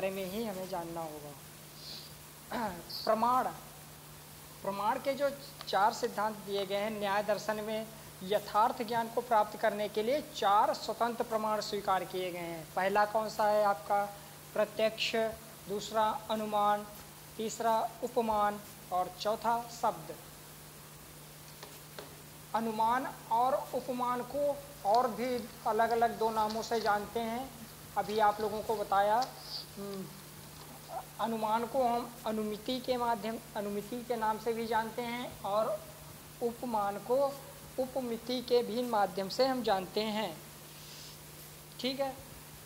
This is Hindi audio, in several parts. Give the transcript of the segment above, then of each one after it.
बारे में ही हमें जानना होगा। प्रमाण के जो 4 सिद्धांत दिए गए हैं न्याय दर्शन में, यथार्थ ज्ञान को प्राप्त करने के लिए 4 स्वतंत्र प्रमाण स्वीकार किए गए हैं। पहला कौन सा है आपका? प्रत्यक्ष, दूसरा अनुमान, तीसरा उपमान और चौथा शब्द। अनुमान और उपमान को और भी अलग अलग 2 नामों से जानते हैं, अभी आप लोगों को बताया। अनुमान को हम अनुमिति के नाम से भी जानते हैं और उपमान को उपमिति के भी माध्यम से हम जानते हैं। ठीक है,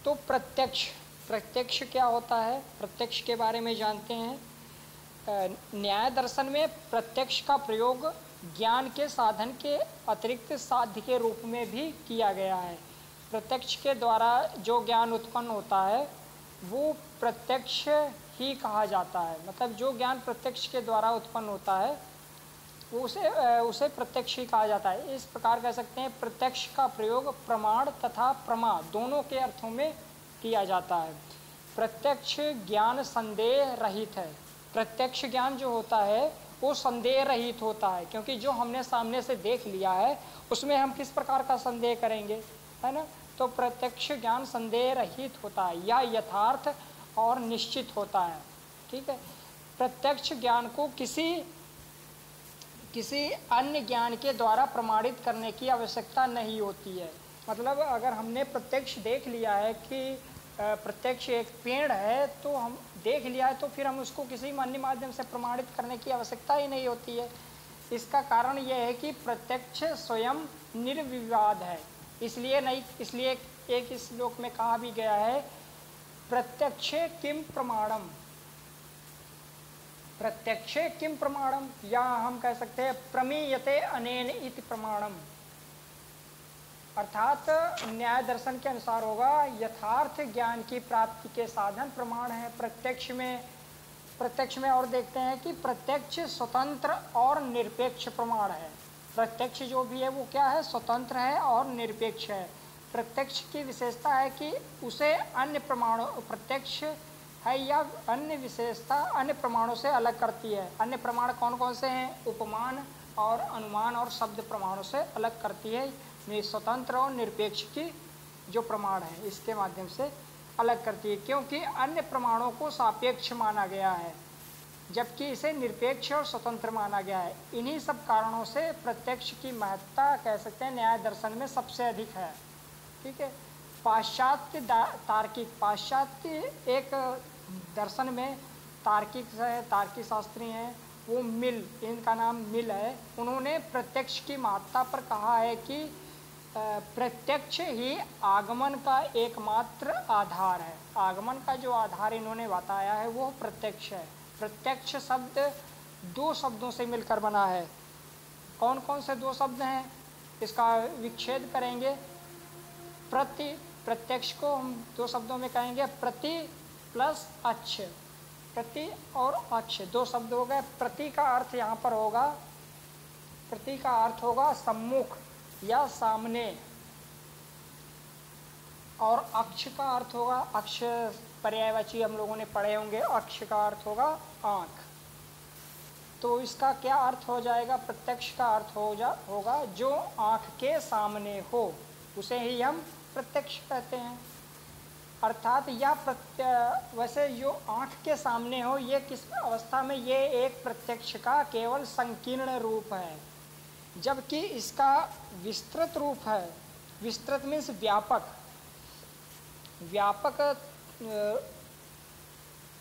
तो प्रत्यक्ष क्या होता है, प्रत्यक्ष के बारे में जानते हैं। न्याय दर्शन में प्रत्यक्ष का प्रयोग ज्ञान के साधन के अतिरिक्त साध्य के रूप में भी किया गया है। प्रत्यक्ष के द्वारा जो ज्ञान उत्पन्न होता है वो प्रत्यक्ष ही कहा जाता है। मतलब जो ज्ञान प्रत्यक्ष के द्वारा उत्पन्न होता है वो उसे प्रत्यक्ष ही कहा जाता है। इस प्रकार कह सकते हैं प्रत्यक्ष का प्रयोग प्रमाण तथा प्रमा दोनों के अर्थों में किया जाता है। प्रत्यक्ष ज्ञान संदेह रहित है। प्रत्यक्ष ज्ञान जो होता है वो संदेह रहित होता है, क्योंकि जो हमने सामने से देख लिया है उसमें हम किस प्रकार का संदेह करेंगे, है ना। तो प्रत्यक्ष ज्ञान संदेह रहित होता है या यथार्थ और निश्चित होता है। ठीक है, प्रत्यक्ष ज्ञान को किसी अन्य ज्ञान के द्वारा प्रमाणित करने की आवश्यकता नहीं होती है। मतलब अगर हमने प्रत्यक्ष देख लिया है कि प्रत्यक्ष एक पेड़ है, तो हम देख लिया है, तो फिर हम उसको किसी अन्य माध्यम से प्रमाणित करने की आवश्यकता ही नहीं होती है। इसका कारण यह है कि प्रत्यक्ष स्वयं निर्विवाद है। इसलिए एक श्लोक में कहा भी गया है, प्रत्यक्षे किम प्रमाणम, प्रत्यक्षे किम प्रमाणम, या हम कह सकते हैं प्रमीयते अनेन इति प्रमाणम। अर्थात न्याय दर्शन के अनुसार होगा यथार्थ ज्ञान की प्राप्ति के साधन प्रमाण है प्रत्यक्ष में। और देखते हैं कि प्रत्यक्ष स्वतंत्र और निरपेक्ष प्रमाण है। प्रत्यक्ष जो भी है वो क्या है, स्वतंत्र है और निरपेक्ष है। प्रत्यक्ष की विशेषता है कि उसे अन्य प्रमाणों, प्रत्यक्ष है या अन्य विशेषता अन्य प्रमाणों से अलग करती है। अन्य प्रमाण कौन कौन से हैं? उपमान और अनुमान और शब्द प्रमाणों से अलग करती है। स्वतंत्र और निरपेक्ष की जो प्रमाण है इसके माध्यम से अलग करती है, क्योंकि अन्य प्रमाणों को सापेक्ष माना गया है जबकि इसे निरपेक्ष और स्वतंत्र माना गया है। इन्हीं सब कारणों से प्रत्यक्ष की महत्ता कह सकते हैं न्याय दर्शन में सबसे अधिक है। ठीक है, पाश्चात्य एक दर्शन में तार्किक शास्त्री हैं, वो मिल, इनका नाम मिल है। उन्होंने प्रत्यक्ष की महत्ता पर कहा है कि प्रत्यक्ष ही आगमन का एकमात्र आधार है। आगमन का जो आधार इन्होंने बताया है वो प्रत्यक्ष है। प्रत्यक्ष शब्द 2 शब्दों से मिलकर बना है। कौन कौन से 2 शब्द हैं, इसका विच्छेद करेंगे। प्रत्यक्ष को हम 2 शब्दों में कहेंगे, प्रति प्लस अक्ष। प्रति और अक्ष 2 शब्द हो गए। प्रति का अर्थ यहाँ पर होगा, प्रति का अर्थ होगा सम्मुख या सामने, और अक्ष का अर्थ होगा, अक्ष पर्यायवाची हम लोगों ने पढ़े होंगे, अक्ष का अर्थ होगा आँख। तो इसका क्या अर्थ हो जाएगा? प्रत्यक्ष का अर्थ होगा जो आँख के सामने हो, उसे ही हम प्रत्यक्ष कहते हैं। अर्थात यह वैसे जो आँख के सामने हो, ये किस अवस्था में, ये एक प्रत्यक्ष का केवल संकीर्ण रूप है, जबकि इसका विस्तृत रूप है। विस्तृत मीन्स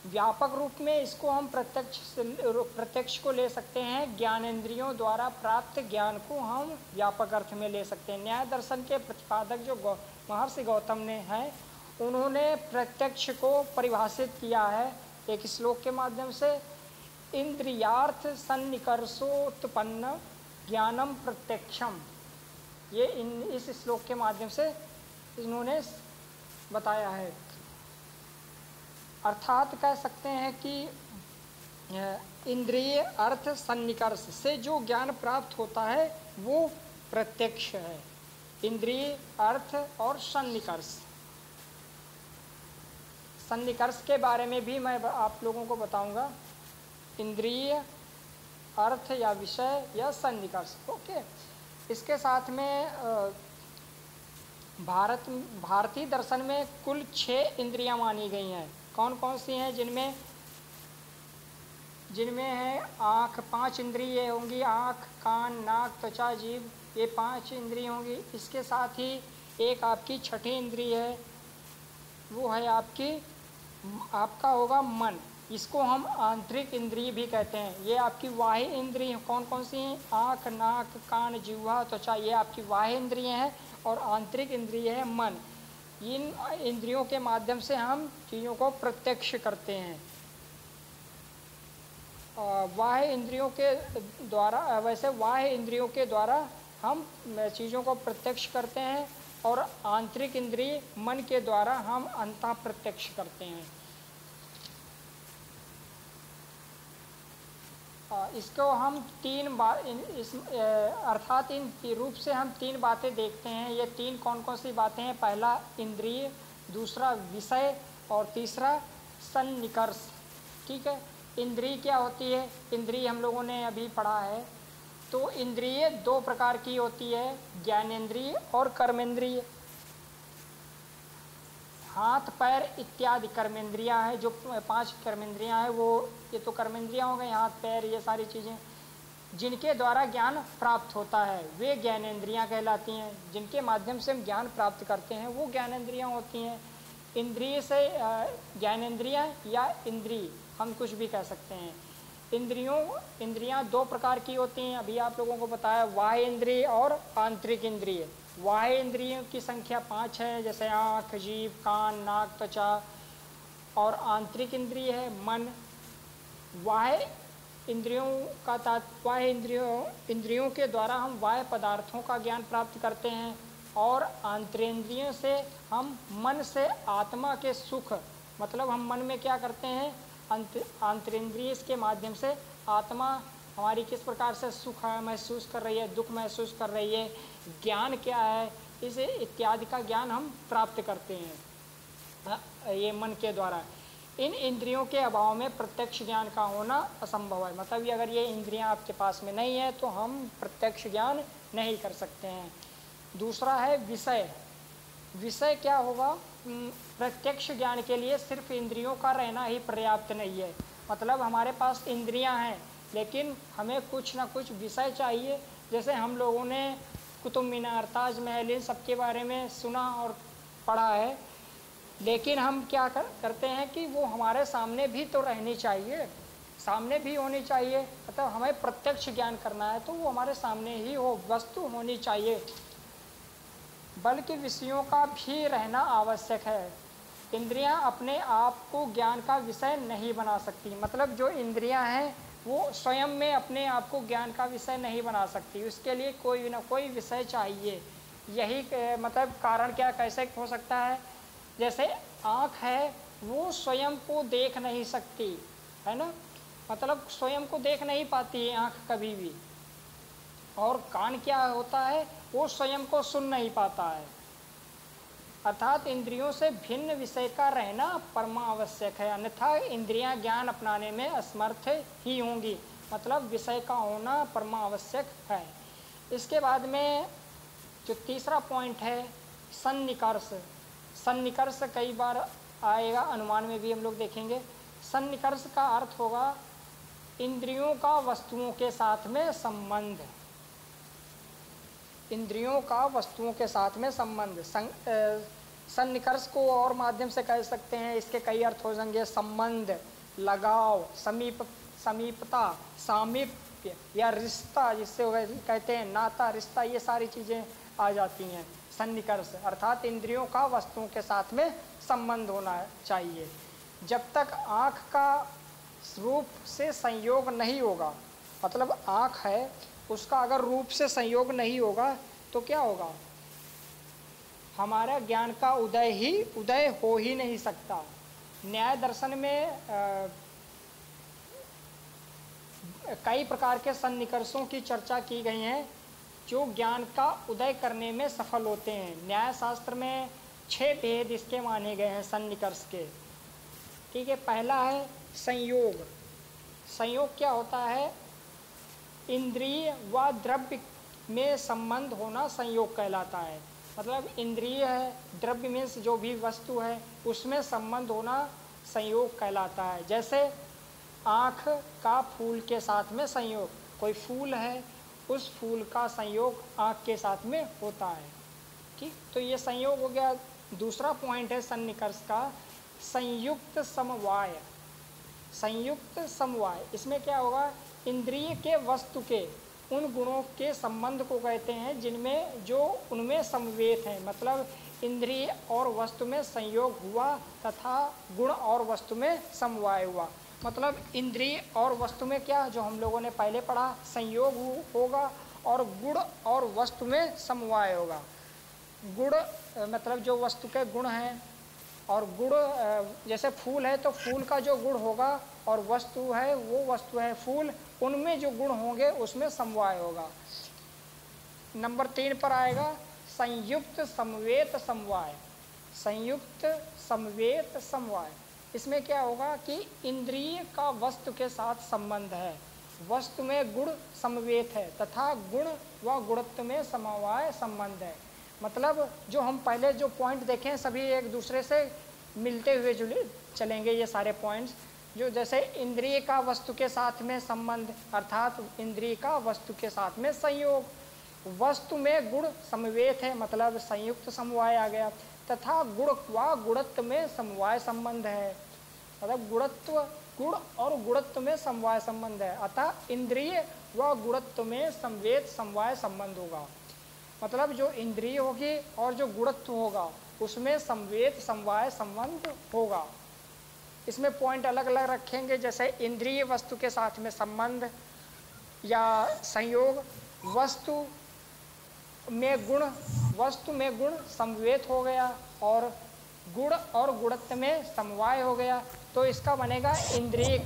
व्यापक रूप में इसको हम प्रत्यक्ष को ले सकते हैं। ज्ञानेंद्रियों द्वारा प्राप्त ज्ञान को हम व्यापक अर्थ में ले सकते हैं। न्याय दर्शन के प्रतिपादक जो महर्षि गौतम ने हैं, उन्होंने प्रत्यक्ष को परिभाषित किया है एक श्लोक के माध्यम से, इंद्रियार्थ सन्निकर्षोत्पन्न ज्ञानम प्रत्यक्षम। ये इस श्लोक के माध्यम से इन्होंने बताया है। अर्थात कह सकते हैं कि इंद्रिय अर्थ सन्निकर्ष से जो ज्ञान प्राप्त होता है वो प्रत्यक्ष है। इंद्रिय अर्थ और सन्निकर्ष, सन्निकर्ष के बारे में भी मैं आप लोगों को बताऊंगा। इंद्रिय, अर्थ या विषय या सन्निकर्ष। ओके, इसके साथ में भारतीय दर्शन में कुल 6 इंद्रियां मानी गई हैं। कौन कौन सी हैं? जिनमें है आँख, 5 इंद्रिय होंगी, आँख, कान, नाक, त्वचा, जीभ, ये 5 इंद्रिय होंगी। इसके साथ ही एक आपकी छठी इंद्रिय है, वो है आपका होगा मन। इसको हम आंतरिक इंद्रिय भी कहते हैं। ये आपकी बाह्य इंद्रिय कौन कौन सी हैं? आँख, नाक, कान, जिह्वा, त्वचा, ये आपकी बाह्य इंद्रिय हैं। और आंतरिक इंद्रिय है मन। इन इंद्रियों के माध्यम से हम चीज़ों को प्रत्यक्ष करते हैं। बाह्य इंद्रियों के द्वारा हम चीज़ों को प्रत्यक्ष करते हैं, और आंतरिक इंद्रिय मन के द्वारा हम अंतः प्रत्यक्ष करते हैं। इसको हम अर्थात इन रूप से हम 3 बातें देखते हैं। ये 3 कौन कौन सी बातें हैं? पहला इंद्रिय, दूसरा विषय, और तीसरा सन्निकर्ष। ठीक है, इंद्रिय क्या होती है? इंद्रिय हम लोगों ने अभी पढ़ा है। तो इंद्रिय 2 प्रकार की होती है, ज्ञानेंद्रिय और कर्मेंद्रिय। हाथ, पैर इत्यादि कर्मेंद्रियां हैं। जो 5 कर्मेंद्रियां हैं, वो ये तो कर्मेंद्रियां हो गई, हाथ, पैर, ये सारी चीज़ें जिनके द्वारा ज्ञान प्राप्त होता है वे ज्ञानेंद्रियां कहलाती हैं। जिनके माध्यम से हम ज्ञान प्राप्त करते हैं वो ज्ञानेंद्रियां होती हैं। इंद्रिय से ज्ञानेंद्रियां या इंद्रिय हम कुछ भी कह सकते हैं। इंद्रियां 2 प्रकार की होती हैं, अभी आप लोगों को बताया, बाह्य इंद्रिय और आंतरिक इंद्रिय। बाह्य इंद्रियों की संख्या 5 है, जैसे आँख, जीभ, कान, नाक, त्वचा। और आंतरिक इंद्रिय है मन। बाह्य इंद्रियों के द्वारा हम बाह्य पदार्थों का ज्ञान प्राप्त करते हैं, और आंतरेंद्रियों से हम मन से आत्मा के सुख, मतलब हम मन में क्या करते हैं, आंतरेंद्रिय के माध्यम से आत्मा हमारी किस प्रकार से सुख महसूस कर रही है, दुख महसूस कर रही है, ज्ञान क्या है, इसे इत्यादि का ज्ञान हम प्राप्त करते हैं ये मन के द्वारा। इन इंद्रियों के अभाव में प्रत्यक्ष ज्ञान का होना असंभव है। मतलब अगर ये इंद्रियां आपके पास में नहीं है तो हम प्रत्यक्ष ज्ञान नहीं कर सकते हैं। दूसरा है विषय। विषय क्या होगा? प्रत्यक्ष ज्ञान के लिए सिर्फ इंद्रियों का रहना ही पर्याप्त नहीं है। मतलब हमारे पास इंद्रियां हैं, लेकिन हमें कुछ ना कुछ विषय चाहिए। जैसे हम लोगों ने कुतुब मीनार, ताजमहल, इन सब के बारे में सुना और पढ़ा है, लेकिन हम क्या करते हैं कि वो हमारे सामने भी तो रहनी चाहिए, सामने भी होनी चाहिए। मतलब हमें प्रत्यक्ष ज्ञान करना है तो वो हमारे सामने ही हो, वस्तु होनी चाहिए। बल्कि विषयों का भी रहना आवश्यक है। इंद्रियां अपने आप को ज्ञान का विषय नहीं बना सकती। मतलब जो इंद्रियां हैं वो स्वयं में अपने आप को ज्ञान का विषय नहीं बना सकती, उसके लिए कोई ना कोई विषय चाहिए। यही मतलब कारण क्या कैसे हो सकता है? जैसे आँख है, वो स्वयं को देख नहीं सकती, है ना, मतलब स्वयं को देख नहीं पाती है आँख कभी भी। और कान क्या होता है? वो स्वयं को सुन नहीं पाता है। अर्थात इंद्रियों से भिन्न विषय का रहना परमावश्यक है, अन्यथा इंद्रियां ज्ञान अपनाने में असमर्थ ही होंगी। मतलब विषय का होना परमावश्यक है। इसके बाद में जो तीसरा पॉइंट है सन्निकर्ष। सन्निकर्ष कई बार आएगा, अनुमान में भी हम लोग देखेंगे। सन्निकर्ष का अर्थ होगा इंद्रियों का वस्तुओं के साथ में संबंध। इंद्रियों का वस्तुओं के साथ में संबंध। सन्निकर्ष को और माध्यम से कह सकते हैं, इसके कई अर्थ हो जाएंगे। संबंध, लगाव, समीपता, सामीप्य या रिश्ता, जिससे कहते हैं नाता, रिश्ता, ये सारी चीज़ें आ जाती हैं। सन्निकर्ष अर्थात इंद्रियों का वस्तुओं के साथ में संबंध होना चाहिए। जब तक आँख का रूप से संयोग नहीं होगा, मतलब आँख है उसका अगर रूप से संयोग नहीं होगा तो क्या होगा? हमारा ज्ञान का उदय हो ही नहीं सकता। न्याय दर्शन में कई प्रकार के सन्निकर्षों की चर्चा की गई हैं जो ज्ञान का उदय करने में सफल होते हैं। न्याय शास्त्र में 6 भेद इसके माने गए हैं सन्निकर्ष के। ठीक है। पहला है संयोग। संयोग क्या होता है? इंद्रिय व द्रव्य में संबंध होना संयोग कहलाता है। मतलब इंद्रिय है, द्रव्य मीन्स जो भी वस्तु है उसमें संबंध होना संयोग कहलाता है। जैसे आँख का फूल के साथ में संयोग, कोई फूल है उस फूल का संयोग आँख के साथ में होता है। ठीक, तो ये संयोग हो गया। दूसरा पॉइंट है सन्निकर्ष का, संयुक्त समवाय। संयुक्त समवाय, इसमें क्या होगा? इंद्रिय के वस्तु के उन गुणों के संबंध को कहते हैं जिनमें जो उनमें समवेत है। मतलब इंद्रिय और वस्तु में संयोग हुआ तथा गुण और वस्तु में समवाय हुआ। मतलब इंद्रिय और वस्तु में क्या, जो हम लोगों ने पहले पढ़ा, संयोग होगा और गुण और वस्तु में समवाय होगा। गुण मतलब जो वस्तु के गुण हैं, और गुण जैसे फूल है तो फूल का जो गुण होगा और वस्तु है वो वस्तु है फूल, उनमें जो गुण होंगे उसमें समवाय होगा। नंबर 3 पर आएगा संयुक्त समवेत समवाय। संयुक्त समवेत समवाय, इसमें क्या होगा कि इंद्रिय का वस्तु के साथ संबंध है, वस्तु में गुण समवेत है तथा गुण व गुणत्व में समवाय संबंध है। मतलब जो हम पहले जो पॉइंट देखें सभी एक दूसरे से मिलते हुए जुड़े चलेंगे। ये सारे पॉइंट्स जो जैसे इंद्रिय का वस्तु के साथ में संबंध अर्थात इंद्रिय का वस्तु के साथ में संयोग, वस्तु में गुण समवेत है मतलब संयुक्त समवाय आ गया, तथा गुण व गुणत्व में समवाय संबंध है। मतलब गुण और गुणत्व में समवाय संबंध है, अतः इंद्रिय व गुणत्व में समवेत समवाय संबंध होगा। मतलब जो इंद्रिय होगी और जो गुणत्व होगा उसमें समवेत समवाय संबंध होगा। इसमें पॉइंट अलग अलग रखेंगे, जैसे इंद्रिय वस्तु के साथ में संबंध या संयोग, वस्तु में गुण समवेत हो गया और गुण और गुणत्व में समवाय हो गया, तो इसका बनेगा इंद्रिय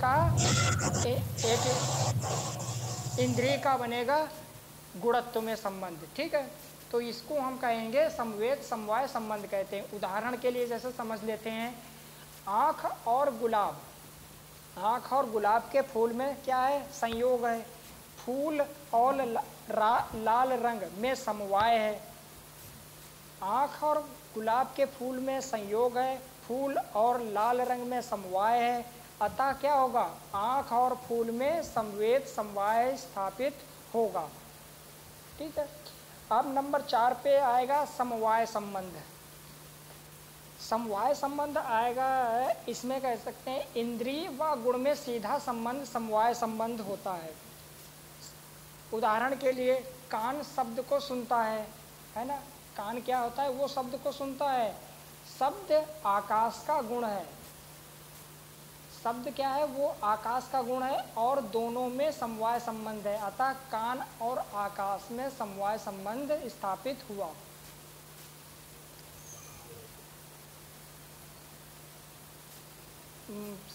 का बनेगा गुणत्व में संबंध। ठीक है, तो इसको हम कहेंगे समवेत समवाय संबंध कहते हैं। उदाहरण के लिए जैसे समझ लेते हैं, आँख और गुलाब। आँख और गुलाब के फूल में क्या है? संयोग है। फूल और लाल रंग में समवाय है। आँख और गुलाब के फूल में संयोग है, फूल और लाल रंग में समवाय है, अतः क्या होगा? आँख और फूल में समवेत समवाय स्थापित होगा। ठीक है, अब नंबर 4 पे आएगा समवाय संबंध। समवाय संबंध आएगा, इसमें कह सकते हैं इंद्रिय व गुण में सीधा संबंध समवाय संबंध होता है। उदाहरण के लिए कान शब्द को सुनता है ना? कान क्या होता है? वो शब्द को सुनता है। शब्द आकाश का गुण है। शब्द क्या है? वो आकाश का गुण है और दोनों में समवाय संबंध है, अतः कान और आकाश में समवाय संबंध स्थापित हुआ।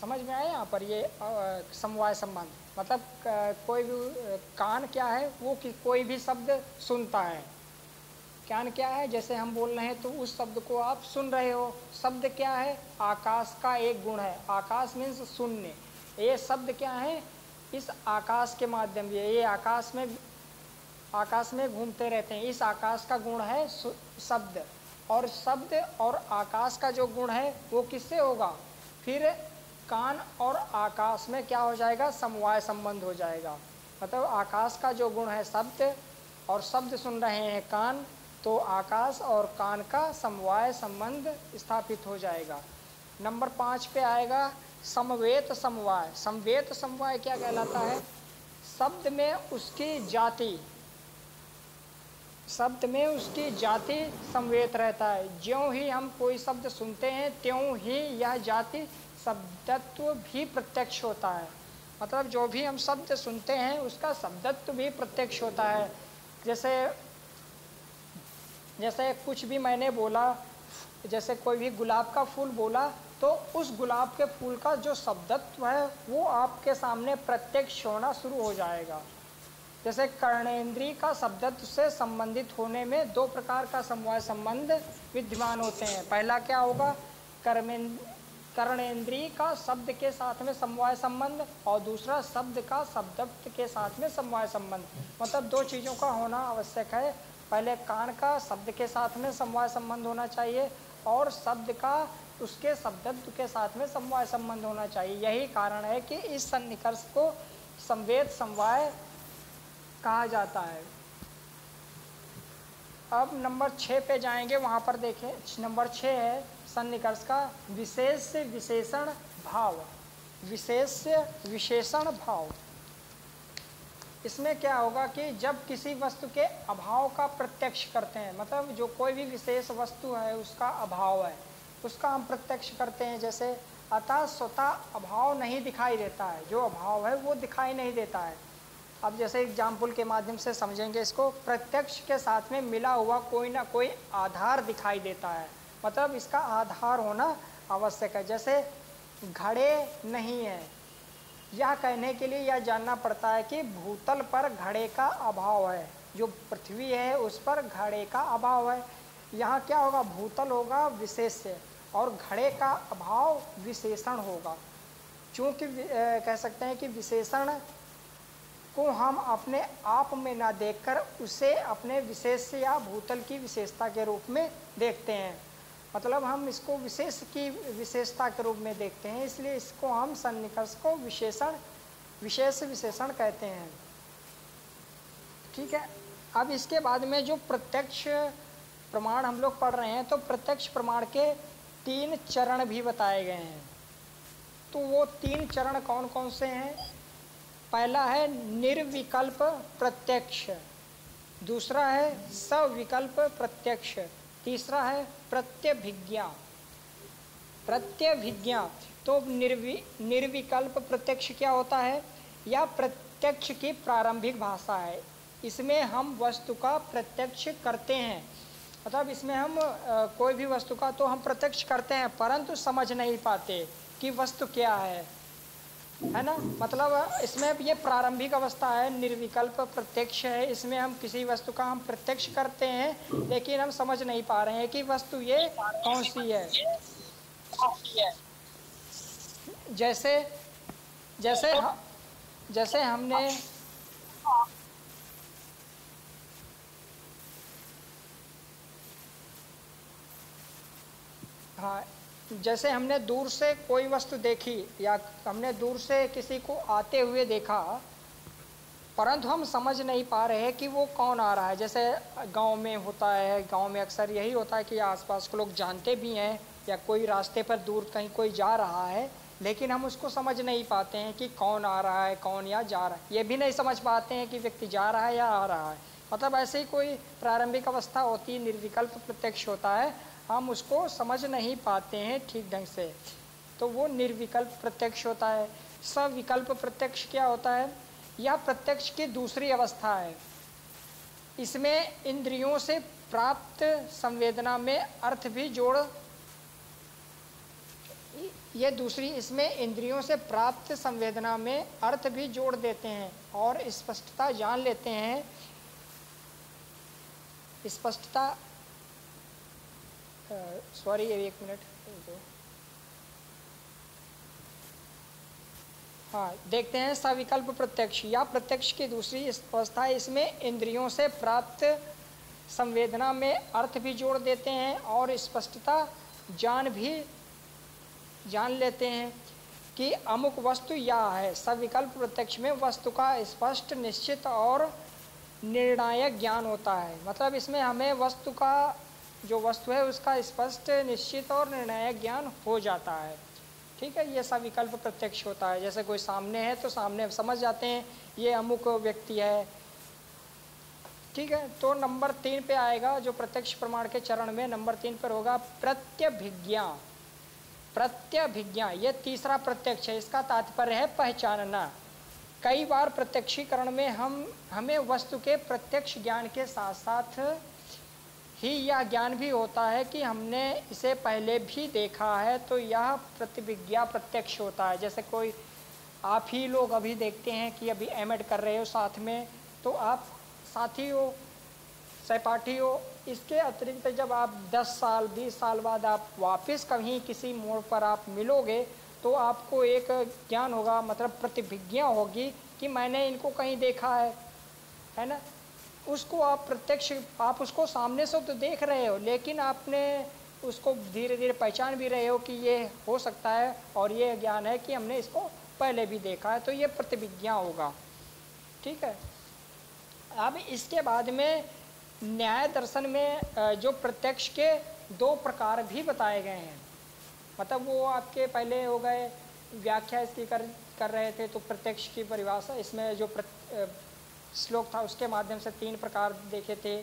समझ में आया यहाँ पर ये समवाय संबंध? मतलब कोई भी कान क्या है? वो कोई भी शब्द सुनता है। कान क्या है? जैसे हम बोल रहे हैं तो उस शब्द को आप सुन रहे हो। शब्द क्या है? आकाश का एक गुण है। आकाश मीन्स शून्य। ये शब्द क्या है? इस आकाश के माध्यम से ये आकाश में घूमते रहते हैं। इस आकाश का गुण है शब्द, और शब्द और आकाश का जो गुण है वो किससे होगा? फिर कान और आकाश में क्या हो जाएगा? समवाय संबंध हो जाएगा। मतलब आकाश का जो गुण है शब्द, और शब्द सुन रहे हैं कान, तो आकाश और कान का समवाय संबंध स्थापित हो जाएगा। नंबर 5 पे आएगा समवेत समवाय। समवेत समवाय क्या कहलाता है? शब्द में उसकी जाति समवेत रहता है। ज्यों ही हम कोई शब्द सुनते हैं त्यों ही यह जाति शब्दत्व भी प्रत्यक्ष होता है। मतलब जो भी हम शब्द सुनते हैं उसका शब्दत्व भी प्रत्यक्ष होता है। जैसे कुछ भी मैंने बोला, जैसे कोई भी गुलाब का फूल बोला, तो उस गुलाब के फूल का जो शब्दत्व है वो आपके सामने प्रत्यक्ष होना शुरू हो जाएगा। जैसे कर्णेंद्रिय का शब्दत्व से संबंधित होने में 2 प्रकार का समवाय संबंध विद्यमान होते हैं। पहला क्या होगा? कर्णेंद्रिय का शब्द के साथ में समवाय संबंध और दूसरा शब्द का शब्दार्थ के साथ में समवाय संबंध। मतलब दो चीज़ों का होना आवश्यक है। पहले कान का शब्द के साथ में समवाय संबंध होना चाहिए और शब्द का उसके शब्दार्थ के साथ में समवाय संबंध होना चाहिए। यही कारण है कि इस सन्निकर्ष को संवेद समवाय कहा जाता है। अब नंबर 6 पे जाएंगे, वहाँ पर देखें नंबर 6 है सन्निकर्ष का विशेष विशेषण भाव। विशेष विशेषण भाव, इसमें क्या होगा कि जब किसी वस्तु के अभाव का प्रत्यक्ष करते हैं, मतलब जो कोई भी विशेष वस्तु है उसका अभाव है उसका हम प्रत्यक्ष करते हैं। जैसे अतः स्वतः अभाव नहीं दिखाई देता है, जो अभाव है वो दिखाई नहीं देता है। अब जैसे एग्जाम्पल के माध्यम से समझेंगे इसको, प्रत्यक्ष के साथ में मिला हुआ कोई ना कोई आधार दिखाई देता है, मतलब इसका आधार होना आवश्यक है। जैसे घड़े नहीं है, यह कहने के लिए यह जानना पड़ता है कि भूतल पर घड़े का अभाव है, जो पृथ्वी है उस पर घड़े का अभाव है। यहाँ क्या होगा, भूतल होगा विशेष्य और घड़े का अभाव विशेषण होगा। चूँकि कह सकते हैं कि विशेषण को हम अपने आप में ना देखकर उसे अपने विशेष या भूतल की विशेषता के रूप में देखते हैं, मतलब हम इसको विशेष की विशेषता के रूप में देखते हैं, इसलिए इसको हम सन्निकर्ष को विशेष विशेषण कहते हैं। ठीक है। अब इसके बाद में जो प्रत्यक्ष प्रमाण हम लोग पढ़ रहे हैं, तो प्रत्यक्ष प्रमाण के 3 चरण भी बताए गए हैं। तो वो 3 चरण कौन कौन से हैं? पहला है निर्विकल्प प्रत्यक्ष, दूसरा है सविकल्प प्रत्यक्ष, तीसरा है प्रत्यभिज्ञा। प्रत्यभिज्ञा तो निर्विकल्प प्रत्यक्ष क्या होता है? या प्रत्यक्ष की प्रारंभिक भाषा है। इसमें हम वस्तु का प्रत्यक्ष करते हैं, मतलब इसमें हम कोई भी वस्तु का तो हम प्रत्यक्ष करते हैं परंतु समझ नहीं पाते कि वस्तु क्या है ना। मतलब इसमें ये प्रारंभिक अवस्था है, निर्विकल्प प्रत्यक्ष है। इसमें हम किसी वस्तु का हम प्रत्यक्ष करते हैं लेकिन हम समझ नहीं पा रहे हैं कि वस्तु ये कौन सी है। जैसे हमने जैसे हमने दूर से कोई वस्तु देखी या हमने दूर से किसी को आते हुए देखा, परंतु हम समझ नहीं पा रहे हैं कि वो कौन आ रहा है। जैसे गांव में होता है, गांव में अक्सर यही होता है कि आसपास के लोग जानते भी हैं या कोई रास्ते पर दूर कहीं कोई जा रहा है, लेकिन हम उसको समझ नहीं पाते हैं कि कौन आ रहा है, कौन या जा रहा है। ये भी नहीं समझ पाते हैं कि व्यक्ति जा रहा है या आ रहा है। मतलब ऐसे ही कोई प्रारंभिक अवस्था होती है, निर्विकल्प प्रत्यक्ष होता है, हम उसको समझ नहीं पाते हैं ठीक ढंग से, तो वो निर्विकल्प प्रत्यक्ष होता है। सविकल्प प्रत्यक्ष क्या होता है? यह प्रत्यक्ष की दूसरी अवस्था है। इसमें इंद्रियों से प्राप्त संवेदना में अर्थ भी जोड़, ये दूसरी, इसमें इंद्रियों से प्राप्त संवेदना में अर्थ भी जोड़ देते हैं और स्पष्टता जान लेते हैं। स्पष्टता सॉरी एक मिनट, देखते हैं सविकल्प प्रत्यक्ष या प्रत्यक्ष की दूसरी अवस्था है। इसमें इंद्रियों से प्राप्त संवेदना में अर्थ भी जोड़ देते हैं और स्पष्टता जान लेते हैं कि अमुक वस्तु यह है। सविकल्प प्रत्यक्ष में वस्तु का स्पष्ट, निश्चित और निर्णायक ज्ञान होता है। मतलब इसमें हमें वस्तु का, जो वस्तु है उसका स्पष्ट, निश्चित और निर्णायक ज्ञान हो जाता है। ठीक है, ये सविकल्प प्रत्यक्ष होता है। जैसे कोई सामने है तो सामने समझ जाते हैं ये अमुक व्यक्ति है। ठीक है, तो नंबर 3 पे आएगा जो प्रत्यक्ष प्रमाण के चरण में नंबर 3 पर होगा प्रत्यभिज्ञा। प्रत्यभिज्ञा ये तीसरा प्रत्यक्ष है। इसका तात्पर्य है पहचानना। कई बार प्रत्यक्षीकरण में हमें वस्तु के प्रत्यक्ष ज्ञान के साथ साथ ही यह ज्ञान भी होता है कि हमने इसे पहले भी देखा है, तो यह प्रतिभिज्ञा प्रत्यक्ष होता है। जैसे कोई आप ही लोग अभी देखते हैं कि अभी एमएड कर रहे हो साथ में, तो आप साथी हो, सहपाठी हो, इसके अतिरिक्त जब आप 10 साल 20 साल बाद आप वापस कहीं किसी मोड़ पर आप मिलोगे तो आपको एक ज्ञान होगा, मतलब प्रतिभिज्ञा होगी कि मैंने इनको कहीं देखा है ना। उसको आप प्रत्यक्ष, आप उसको सामने से तो देख रहे हो, लेकिन आपने उसको धीरे धीरे पहचान भी रहे हो कि ये हो सकता है, और ये ज्ञान है कि हमने इसको पहले भी देखा है, तो ये प्रतिभिज्ञा होगा। ठीक है। अब इसके बाद में न्याय दर्शन में जो प्रत्यक्ष के 2 प्रकार भी बताए गए हैं, मतलब वो आपके पहले हो गए व्याख्या इसकी कर रहे थे, तो प्रत्यक्ष की परिभाषा इसमें जो श्लोक था उसके माध्यम से 3 प्रकार देखे थे।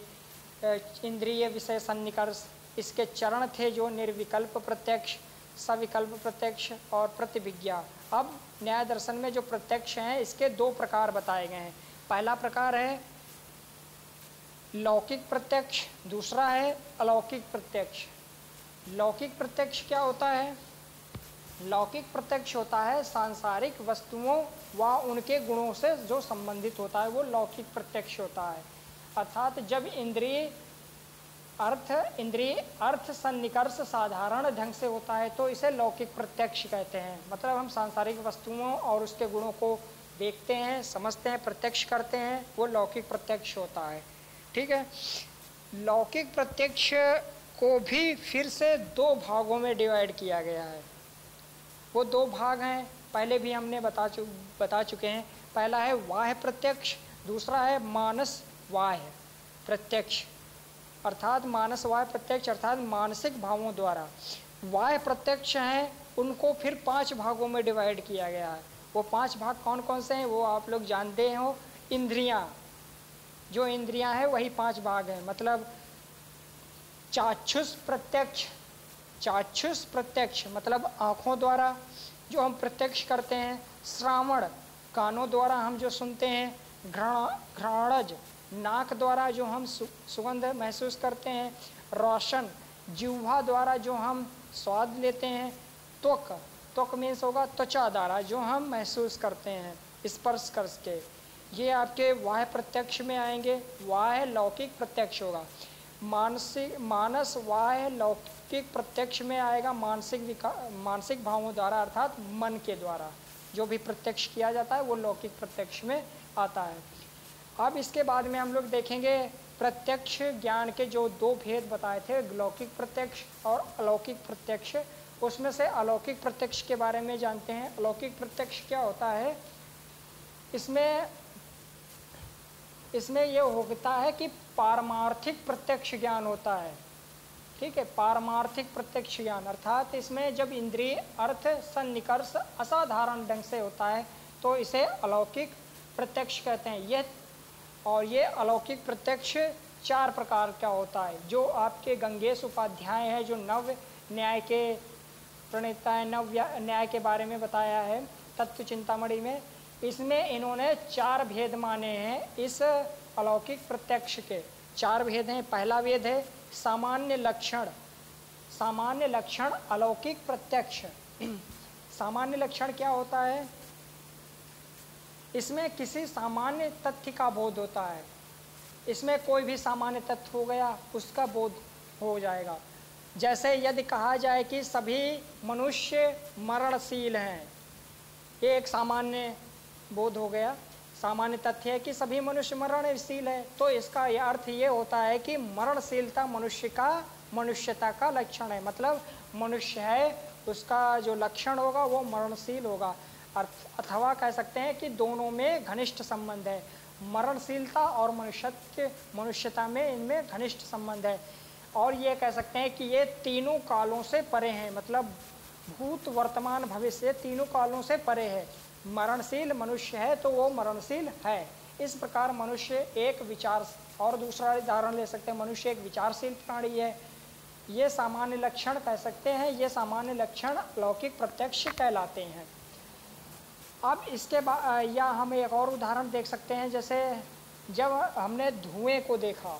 इंद्रिय विषय सन्निकर्ष, इसके चरण थे जो निर्विकल्प प्रत्यक्ष, सविकल्प प्रत्यक्ष और प्रतिभिज्ञा। अब न्याय दर्शन में जो प्रत्यक्ष हैं इसके 2 प्रकार बताए गए हैं। पहला प्रकार है लौकिक प्रत्यक्ष, दूसरा है अलौकिक प्रत्यक्ष। लौकिक प्रत्यक्ष क्या होता है? लौकिक प्रत्यक्ष होता है सांसारिक वस्तुओं व उनके गुणों से जो संबंधित होता है, वो लौकिक प्रत्यक्ष होता है। अर्थात जब इंद्रिय अर्थ सन्निकर्ष साधारण ढंग से होता है तो इसे लौकिक प्रत्यक्ष कहते हैं। मतलब हम सांसारिक वस्तुओं और उसके गुणों को देखते हैं, समझते हैं, प्रत्यक्ष करते हैं, वो लौकिक प्रत्यक्ष होता है। ठीक है। लौकिक प्रत्यक्ष को भी फिर से 2 भागों में डिवाइड किया गया है। वो 2 भाग हैं, पहले भी हमने बता चुके हैं। पहला है बाह्य प्रत्यक्ष, दूसरा है मानस बाह्य प्रत्यक्ष। अर्थात मानस बाह्य प्रत्यक्ष अर्थात मानसिक भावों द्वारा। बाह्य प्रत्यक्ष हैं उनको फिर 5 भागों में डिवाइड किया गया है। वो 5 भाग कौन कौन से हैं वो आप लोग जानते हो। इंद्रियां, जो इंद्रियां हैं वही 5 भाग हैं। मतलब चाक्षुष प्रत्यक्ष मतलब आँखों द्वारा जो हम प्रत्यक्ष करते हैं। श्रावण, कानों द्वारा हम जो सुनते हैं। घ्राणज, नाक द्वारा जो हम सुगंध महसूस करते हैं। रोशन, जिह्वा द्वारा जो हम स्वाद लेते हैं। त्वक मीन्स होगा त्वचा द्वारा जो हम महसूस करते हैं स्पर्श करके। ये आपके बाह्य प्रत्यक्ष में आएंगे। बाह्य लौकिक प्रत्यक्ष होगा। मानस बाह्य लौकिक प्रत्यक्ष में आएगा मानसिक भावों द्वारा अर्थात मन के द्वारा जो भी प्रत्यक्ष किया जाता है वो लौकिक प्रत्यक्ष में आता है। अब इसके बाद में हम लोग देखेंगे प्रत्यक्ष ज्ञान के जो 2 भेद बताए थे, लौकिक प्रत्यक्ष और अलौकिक प्रत्यक्ष। उसमें से अलौकिक प्रत्यक्ष के बारे में जानते हैं। अलौकिक प्रत्यक्ष क्या होता है? इसमें यह होता है कि पारमार्थिक प्रत्यक्ष ज्ञान होता है। ठीक है। पारमार्थिक प्रत्यक्ष ज्ञान अर्थात इसमें जब इंद्रिय अर्थ सन्निकर्ष असाधारण ढंग से होता है तो इसे अलौकिक प्रत्यक्ष कहते हैं। ये अलौकिक प्रत्यक्ष 4 प्रकार का होता है। जो आपके गंगेश उपाध्याय है, जो नव न्याय के प्रणेता है, नव न्याय के बारे में बताया है तत्व चिंतामणि में, इसमें इन्होंने 4 भेद माने हैं। इस अलौकिक प्रत्यक्ष के 4 भेद हैं। पहला भेद है सामान्य लक्षण अलौकिक प्रत्यक्ष। सामान्य लक्षण क्या होता है? इसमें किसी सामान्य तथ्य का बोध होता है। इसमें कोई भी सामान्य तथ्य हो गया उसका बोध हो जाएगा। जैसे यदि कहा जाए कि सभी मनुष्य मरणशील हैं, ये एक सामान्य बोध हो गया। सामान्य तथ्य है कि सभी मनुष्य मरणशील है, तो इसका यह अर्थ ये होता है कि मरणशीलता मनुष्यता का लक्षण है। मतलब मनुष्य है, उसका जो लक्षण होगा वो मरणशील होगा। अथवा कह सकते हैं कि दोनों में घनिष्ठ संबंध है। मरणशीलता और मनुष्यता में इनमें घनिष्ठ संबंध है। और ये कह सकते हैं कि ये तीनों कालों से परे हैं। मतलब भूत वर्तमान भविष्य तीनों कालों से परे है। मरणशील मनुष्य है तो वो मरणशील है। इस प्रकार मनुष्य एक विचार, और दूसरा उदाहरण ले सकते हैं, मनुष्य एक विचारशील प्राणी है। ये सामान्य लक्षण कह सकते हैं। ये सामान्य लक्षण लौकिक प्रत्यक्ष कहलाते हैं। अब इसके बाद या हम एक और उदाहरण देख सकते हैं। जैसे जब हमने धुएं को देखा,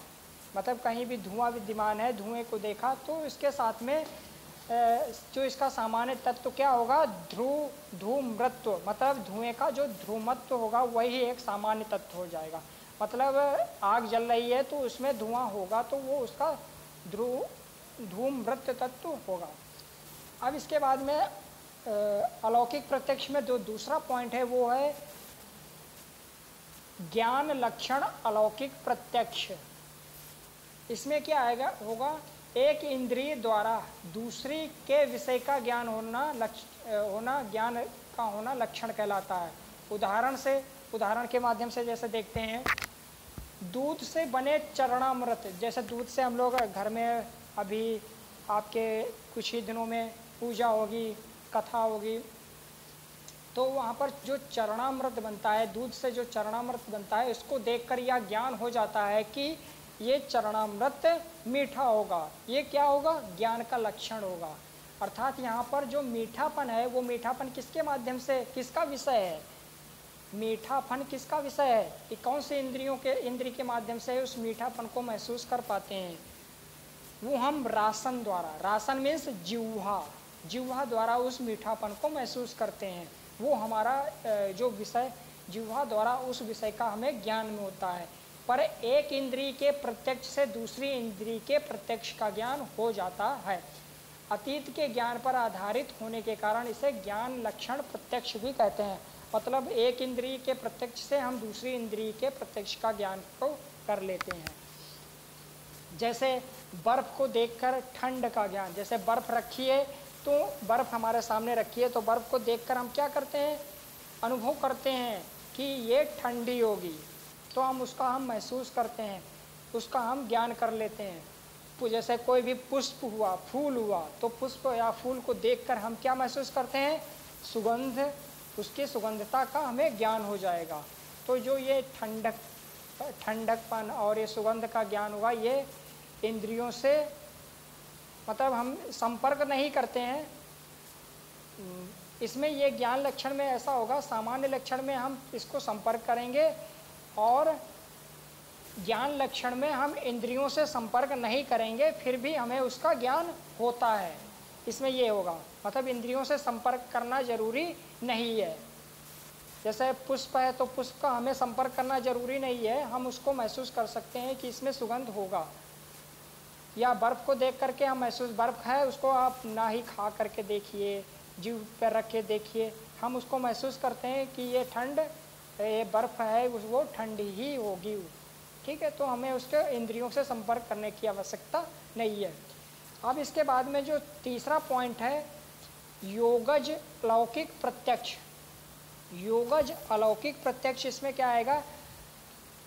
मतलब कहीं भी धुआं विद्यमान है, धुएं को देखा, तो इसके साथ में जो इसका सामान्य तत्व क्या होगा? धूमृत्व। मतलब धुएं का जो ध्रुवमत्व होगा वही एक सामान्य तत्व हो जाएगा। मतलब आग जल रही है तो उसमें धुआं होगा तो वो उसका धूम्रत तत्व होगा। अब इसके बाद में अलौकिक प्रत्यक्ष में जो दूसरा पॉइंट है वो है ज्ञान लक्षण अलौकिक प्रत्यक्ष। इसमें क्या आएगा होगा, एक इंद्रिय द्वारा दूसरी के विषय का ज्ञान होना ज्ञान का होना लक्षण कहलाता है। उदाहरण के माध्यम से जैसे देखते हैं, दूध से बने चरणामृत, जैसे दूध से हम लोग घर में अभी आपके कुछ ही दिनों में पूजा होगी, कथा होगी, तो वहाँ पर जो चरणामृत बनता है, दूध से जो चरणामृत बनता है, इसको देखकर यह ज्ञान हो जाता है कि ये चरणामृत मीठा होगा। ये क्या होगा, ज्ञान का लक्षण होगा। अर्थात यहाँ पर जो मीठापन है वो मीठापन किसके माध्यम से, किसका विषय है, मीठापन किसका विषय है कि कौन से इंद्रिय के माध्यम से उस मीठापन को महसूस कर पाते हैं, वो हम रासन द्वारा, रासन मीन्स जिह्वा द्वारा उस मीठापन को महसूस करते हैं। वो हमारा जो विषय जिह्वा द्वारा उस विषय का हमें ज्ञान में होता है। पर एक इंद्रिय के प्रत्यक्ष से दूसरी इंद्रिय के प्रत्यक्ष का ज्ञान हो जाता है। अतीत के ज्ञान पर आधारित होने के कारण इसे ज्ञान लक्षण प्रत्यक्ष भी कहते हैं। मतलब एक इंद्रिय के प्रत्यक्ष से हम दूसरी इंद्रिय के प्रत्यक्ष का ज्ञान को कर लेते हैं। जैसे बर्फ को देखकर ठंड का ज्ञान, जैसे बर्फ रखी है तो बर्फ हमारे सामने रखी है तो बर्फ को देखकर हम क्या करते हैं, अनुभव करते हैं कि ये ठंडी होगी, तो हम उसका महसूस करते हैं, उसका हम ज्ञान कर लेते हैं। जैसे कोई भी पुष्प हुआ, फूल हुआ, तो पुष्प या फूल को देखकर हम क्या महसूस करते हैं, सुगंध, उसकी सुगंधता का हमें ज्ञान हो जाएगा। तो जो ये ठंडकपन और ये सुगंध का ज्ञान हुआ, ये इंद्रियों से मतलब हम संपर्क नहीं करते हैं। इसमें ये ज्ञान लक्षण में ऐसा होगा, सामान्य लक्षण में हम इसको संपर्क करेंगे और ज्ञान लक्षण में हम इंद्रियों से संपर्क नहीं करेंगे, फिर भी हमें उसका ज्ञान होता है। इसमें ये होगा, मतलब इंद्रियों से संपर्क करना जरूरी नहीं है। जैसे पुष्प है तो पुष्प का हमें संपर्क करना जरूरी नहीं है, हम उसको महसूस कर सकते हैं कि इसमें सुगंध होगा। या बर्फ़ को देख करके हम महसूस, बर्फ़ है उसको आप ना ही खा करके देखिए, जीभ पर रख के देखिए, हम उसको महसूस करते हैं कि ये बर्फ़ है, वो ठंडी ही होगी। ठीक है, तो हमें उसके इंद्रियों से संपर्क करने की आवश्यकता नहीं है। अब इसके बाद में जो तीसरा पॉइंट है, योगज अलौकिक प्रत्यक्ष। योगज अलौकिक प्रत्यक्ष, इसमें क्या आएगा,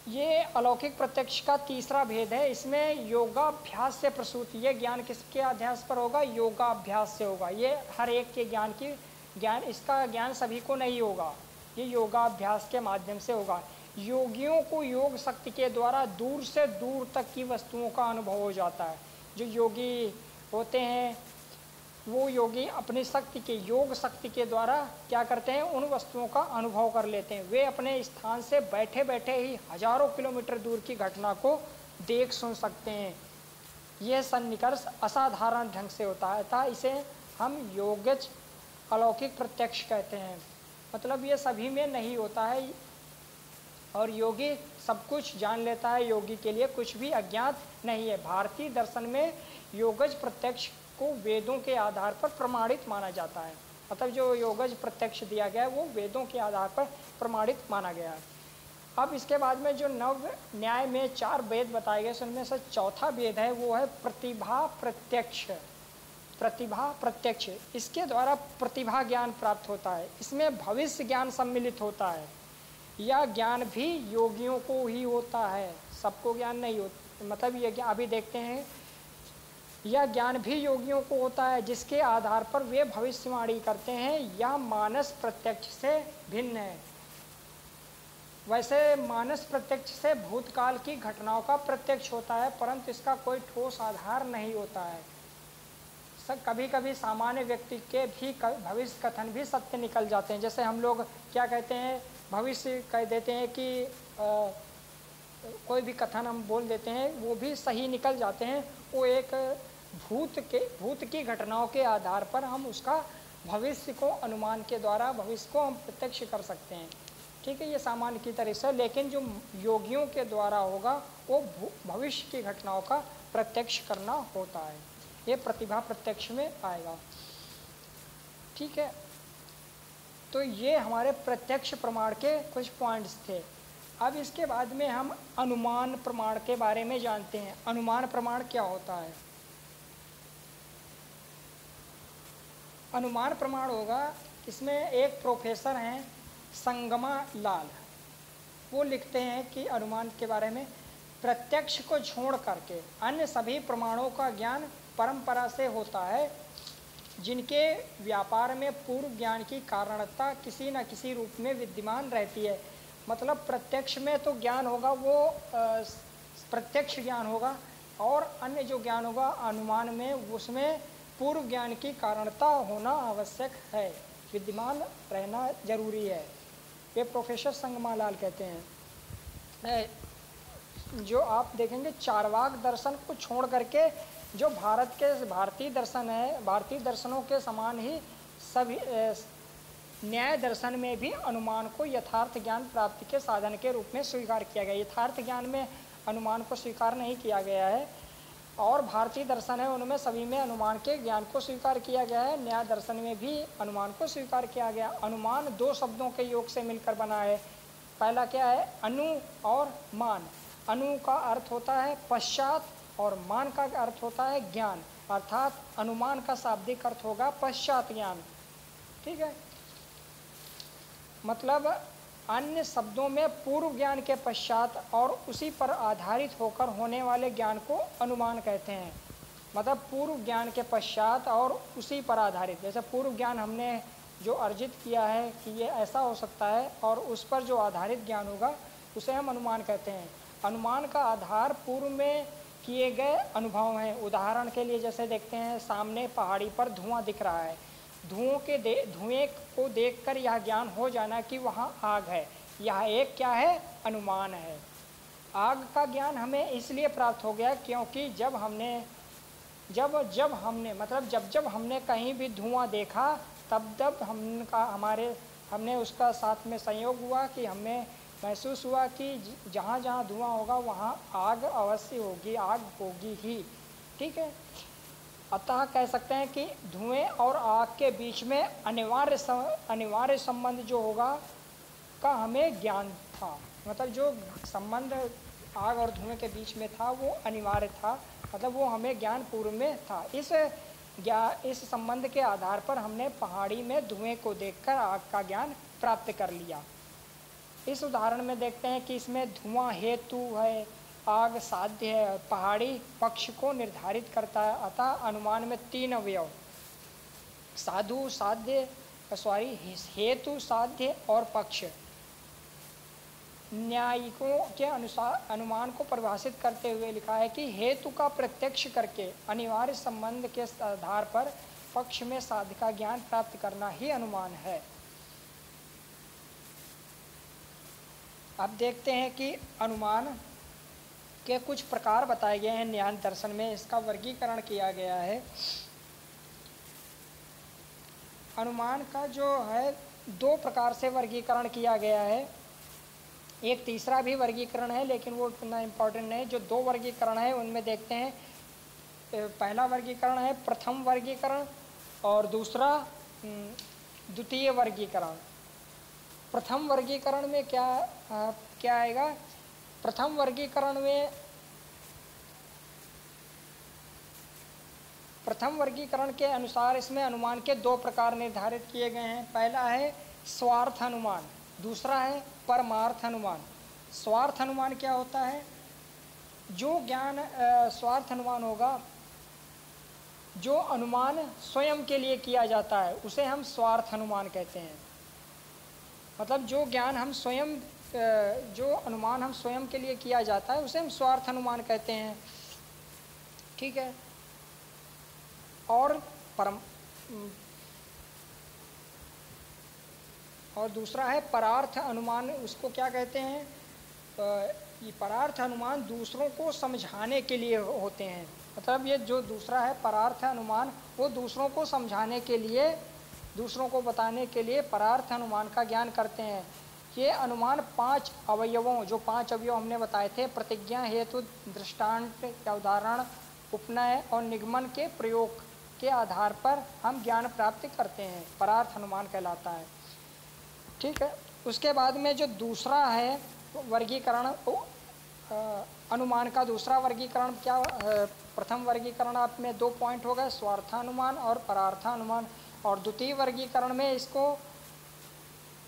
ये अलौकिक प्रत्यक्ष का तीसरा भेद है। इसमें योगाभ्यास से प्रसूत, ये ज्ञान किसके अध्यास पर होगा, योगाभ्यास से होगा। ये हर एक के इसका ज्ञान सभी को नहीं होगा, ये योगाभ्यास के माध्यम से होगा। योगियों को योग शक्ति के द्वारा दूर से दूर तक की वस्तुओं का अनुभव हो जाता है। जो योगी होते हैं वो योगी अपनी योग शक्ति के द्वारा क्या करते हैं, उन वस्तुओं का अनुभव कर लेते हैं। वे अपने स्थान से बैठे बैठे ही हजारों किलोमीटर दूर की घटना को देख सुन सकते हैं। यह सन्निकर्ष असाधारण ढंग से होता है, अतः इसे हम योगज अलौकिक प्रत्यक्ष कहते हैं। मतलब ये सभी में नहीं होता है और योगी सब कुछ जान लेता है, योगी के लिए कुछ भी अज्ञात नहीं है। भारतीय दर्शन में योगज प्रत्यक्ष को वेदों के आधार पर प्रमाणित माना जाता है। मतलब जो योगज प्रत्यक्ष दिया गया है वो वेदों के आधार पर प्रमाणित माना गया है। अब इसके बाद में जो नव न्याय में 4 वेद बताए गए, उनमें से चौथा वेद है वो है प्रतिभा प्रत्यक्ष। प्रतिभा प्रत्यक्ष, इसके द्वारा प्रतिभा ज्ञान प्राप्त होता है। इसमें भविष्य ज्ञान सम्मिलित होता है। यह ज्ञान भी योगियों को ही होता है, सबको ज्ञान नहीं होता। मतलब ये अभी देखते हैं, यह ज्ञान भी योगियों को होता है जिसके आधार पर वे भविष्यवाणी करते हैं। यह मानस प्रत्यक्ष से भिन्न है। वैसे मानस प्रत्यक्ष से भूतकाल की घटनाओं का प्रत्यक्ष होता है, परंतु इसका कोई ठोस आधार नहीं होता है। कभी कभी सामान्य व्यक्ति के भी भविष्य कथन भी सत्य निकल जाते हैं। जैसे हम लोग क्या कहते हैं, भविष्य कह देते हैं कि कोई भी कथन हम बोल देते हैं, वो भी सही निकल जाते हैं। वो एक भूत की घटनाओं के आधार पर हम उसका भविष्य को अनुमान के द्वारा भविष्य को हम प्रत्यक्ष कर सकते हैं। ठीक है, ये सामान्य की तरह से, लेकिन जो योगियों के द्वारा होगा वो भविष्य की घटनाओं का प्रत्यक्ष करना होता है, ये प्रतिभा प्रत्यक्ष में आएगा। ठीक है, तो ये हमारे प्रत्यक्ष प्रमाण के कुछ पॉइंट्स थे। अब इसके बाद में हम अनुमान प्रमाण के बारे में जानते हैं। अनुमान प्रमाण क्या होता है? अनुमान प्रमाण होगा, इसमें एक प्रोफेसर हैं संगमा लाल, वो लिखते हैं कि अनुमान के बारे में, प्रत्यक्ष को छोड़ करके अन्य सभी प्रमाणों का ज्ञान परंपरा से होता है, जिनके व्यापार में पूर्व ज्ञान की कारणता किसी न किसी रूप में विद्यमान रहती है। मतलब प्रत्यक्ष में तो ज्ञान होगा वो प्रत्यक्ष ज्ञान होगा, और अन्य जो ज्ञान होगा अनुमान में, उसमें पूर्व ज्ञान की कारणता होना आवश्यक है, विद्यमान रहना जरूरी है। ये प्रोफेसर संगमालाल कहते हैं। जो आप देखेंगे चारवाक दर्शन को छोड़ करके जो भारत के भारतीय दर्शन है, भारतीय दर्शनों के समान ही सभी न्याय दर्शन में भी अनुमान को यथार्थ ज्ञान प्राप्ति के साधन के रूप में स्वीकार किया गया। यथार्थ ज्ञान में अनुमान को स्वीकार नहीं किया गया है, और भारतीय दर्शन है उनमें सभी में अनुमान के ज्ञान को स्वीकार किया गया है। न्याय दर्शन में भी अनुमान को स्वीकार किया गया। अनुमान दो शब्दों के योग से मिलकर बना है। पहला क्या है? अनु और मान। अनु का अर्थ होता है पश्चात और मान का अर्थ होता है ज्ञान, अर्थात अनुमान का शाब्दिक अर्थ होगा पश्चात ज्ञान। ठीक है, मतलब अन्य शब्दों में पूर्व ज्ञान के पश्चात और उसी पर आधारित होकर होने वाले ज्ञान को अनुमान कहते हैं। मतलब पूर्व ज्ञान के पश्चात और उसी पर आधारित, जैसे पूर्व ज्ञान हमने जो अर्जित किया है कि ये ऐसा हो सकता है, और उस पर जो आधारित ज्ञान होगा उसे हम अनुमान कहते हैं। अनुमान का आधार पूर्व में किए गए अनुभव हैं। उदाहरण के लिए जैसे देखते हैं सामने पहाड़ी पर धुआं दिख रहा है, धुएं को देखकर यह ज्ञान हो जाना कि वहाँ आग है, यह एक क्या है? अनुमान है। आग का ज्ञान हमें इसलिए प्राप्त हो गया क्योंकि जब हमने कहीं भी धुआं देखा तब हमने उसका साथ में संयोग हुआ कि हमें महसूस हुआ कि जहाँ जहाँ धुआं होगा वहाँ आग अवश्य होगी, आग होगी ही। ठीक है, अतः कह सकते हैं कि धुएं और आग के बीच में अनिवार्य संबंध जो होगा का हमें ज्ञान था। मतलब जो संबंध आग और धुएं के बीच में था वो अनिवार्य था, मतलब वो हमें ज्ञान पूर्व में था। इस संबंध के आधार पर हमने पहाड़ी में धुएं को देखकर आग का ज्ञान प्राप्त कर लिया। इस उदाहरण में देखते हैं कि इसमें धुआं हेतु है, आग साध्य है, पहाड़ी पक्ष को निर्धारित करता है। अतः अनुमान में तीन अवयव, हेतु, साध्य और पक्ष, न्यायिकों के अनुसार अनुमान को परिभाषित करते हुए लिखा है कि हेतु का प्रत्यक्ष करके अनिवार्य संबंध के आधार पर पक्ष में साध्य का ज्ञान प्राप्त करना ही अनुमान है। अब देखते हैं कि अनुमान के कुछ प्रकार बताए गए हैं न्याय दर्शन में, इसका वर्गीकरण किया गया है। अनुमान का जो है दो प्रकार से वर्गीकरण किया गया है। एक तीसरा भी वर्गीकरण है लेकिन वो इतना इम्पोर्टेंट नहीं। जो दो वर्गीकरण है उनमें देखते हैं, पहला वर्गीकरण है प्रथम वर्गीकरण और दूसरा द्वितीय वर्गीकरण। प्रथम वर्गीकरण में क्या आएगा? प्रथम वर्गीकरण के अनुसार इसमें अनुमान के दो प्रकार निर्धारित किए गए हैं। पहला है स्वार्थ अनुमान, दूसरा है परमार्थ अनुमान। स्वार्थ अनुमान क्या होता है? जो ज्ञान स्वार्थ अनुमान होगा, जो अनुमान स्वयं के लिए किया जाता है उसे हम स्वार्थ अनुमान कहते हैं। मतलब जो ज्ञान हम स्वयं, जो अनुमान हम स्वयं के लिए किया जाता है उसे हम स्वार्थ अनुमान कहते हैं। ठीक है, और दूसरा है परार्थ अनुमान। उसको क्या कहते हैं? ये परार्थ अनुमान दूसरों को समझाने के लिए होते हैं। मतलब ये जो दूसरा है परार्थ अनुमान, वो दूसरों को समझाने के लिए, दूसरों को बताने के लिए परार्थ अनुमान का ज्ञान करते हैं। ये अनुमान 5 अवयवों, जो 5 अवयव हमने बताए थे, प्रतिज्ञा, हेतु, दृष्टांत या उदाहरण, उपनय और निगमन के प्रयोग के आधार पर हम ज्ञान प्राप्त करते हैं, परार्थ अनुमान कहलाता है। ठीक है। उसके बाद में जो दूसरा है वर्गीकरण, अनुमान का दूसरा वर्गीकरण क्या, प्रथम वर्गीकरण आप में 2 पॉइंट हो गए, स्वार्थानुमान और परार्थानुमान। और द्वितीय वर्गीकरण में इसको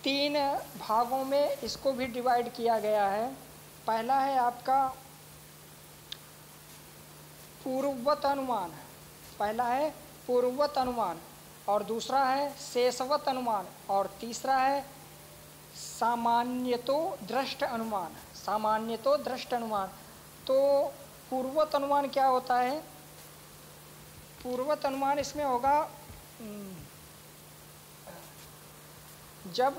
3 भागों में इसको भी डिवाइड किया गया है। पहला है आपका पूर्ववत अनुमान, पहला है पूर्ववत अनुमान, और दूसरा है शेषवत अनुमान, और तीसरा है सामान्यतो दृष्ट अनुमान, सामान्यतो दृष्ट अनुमान। तो पूर्ववत अनुमान क्या होता है? पूर्ववत अनुमान इसमें होगा जब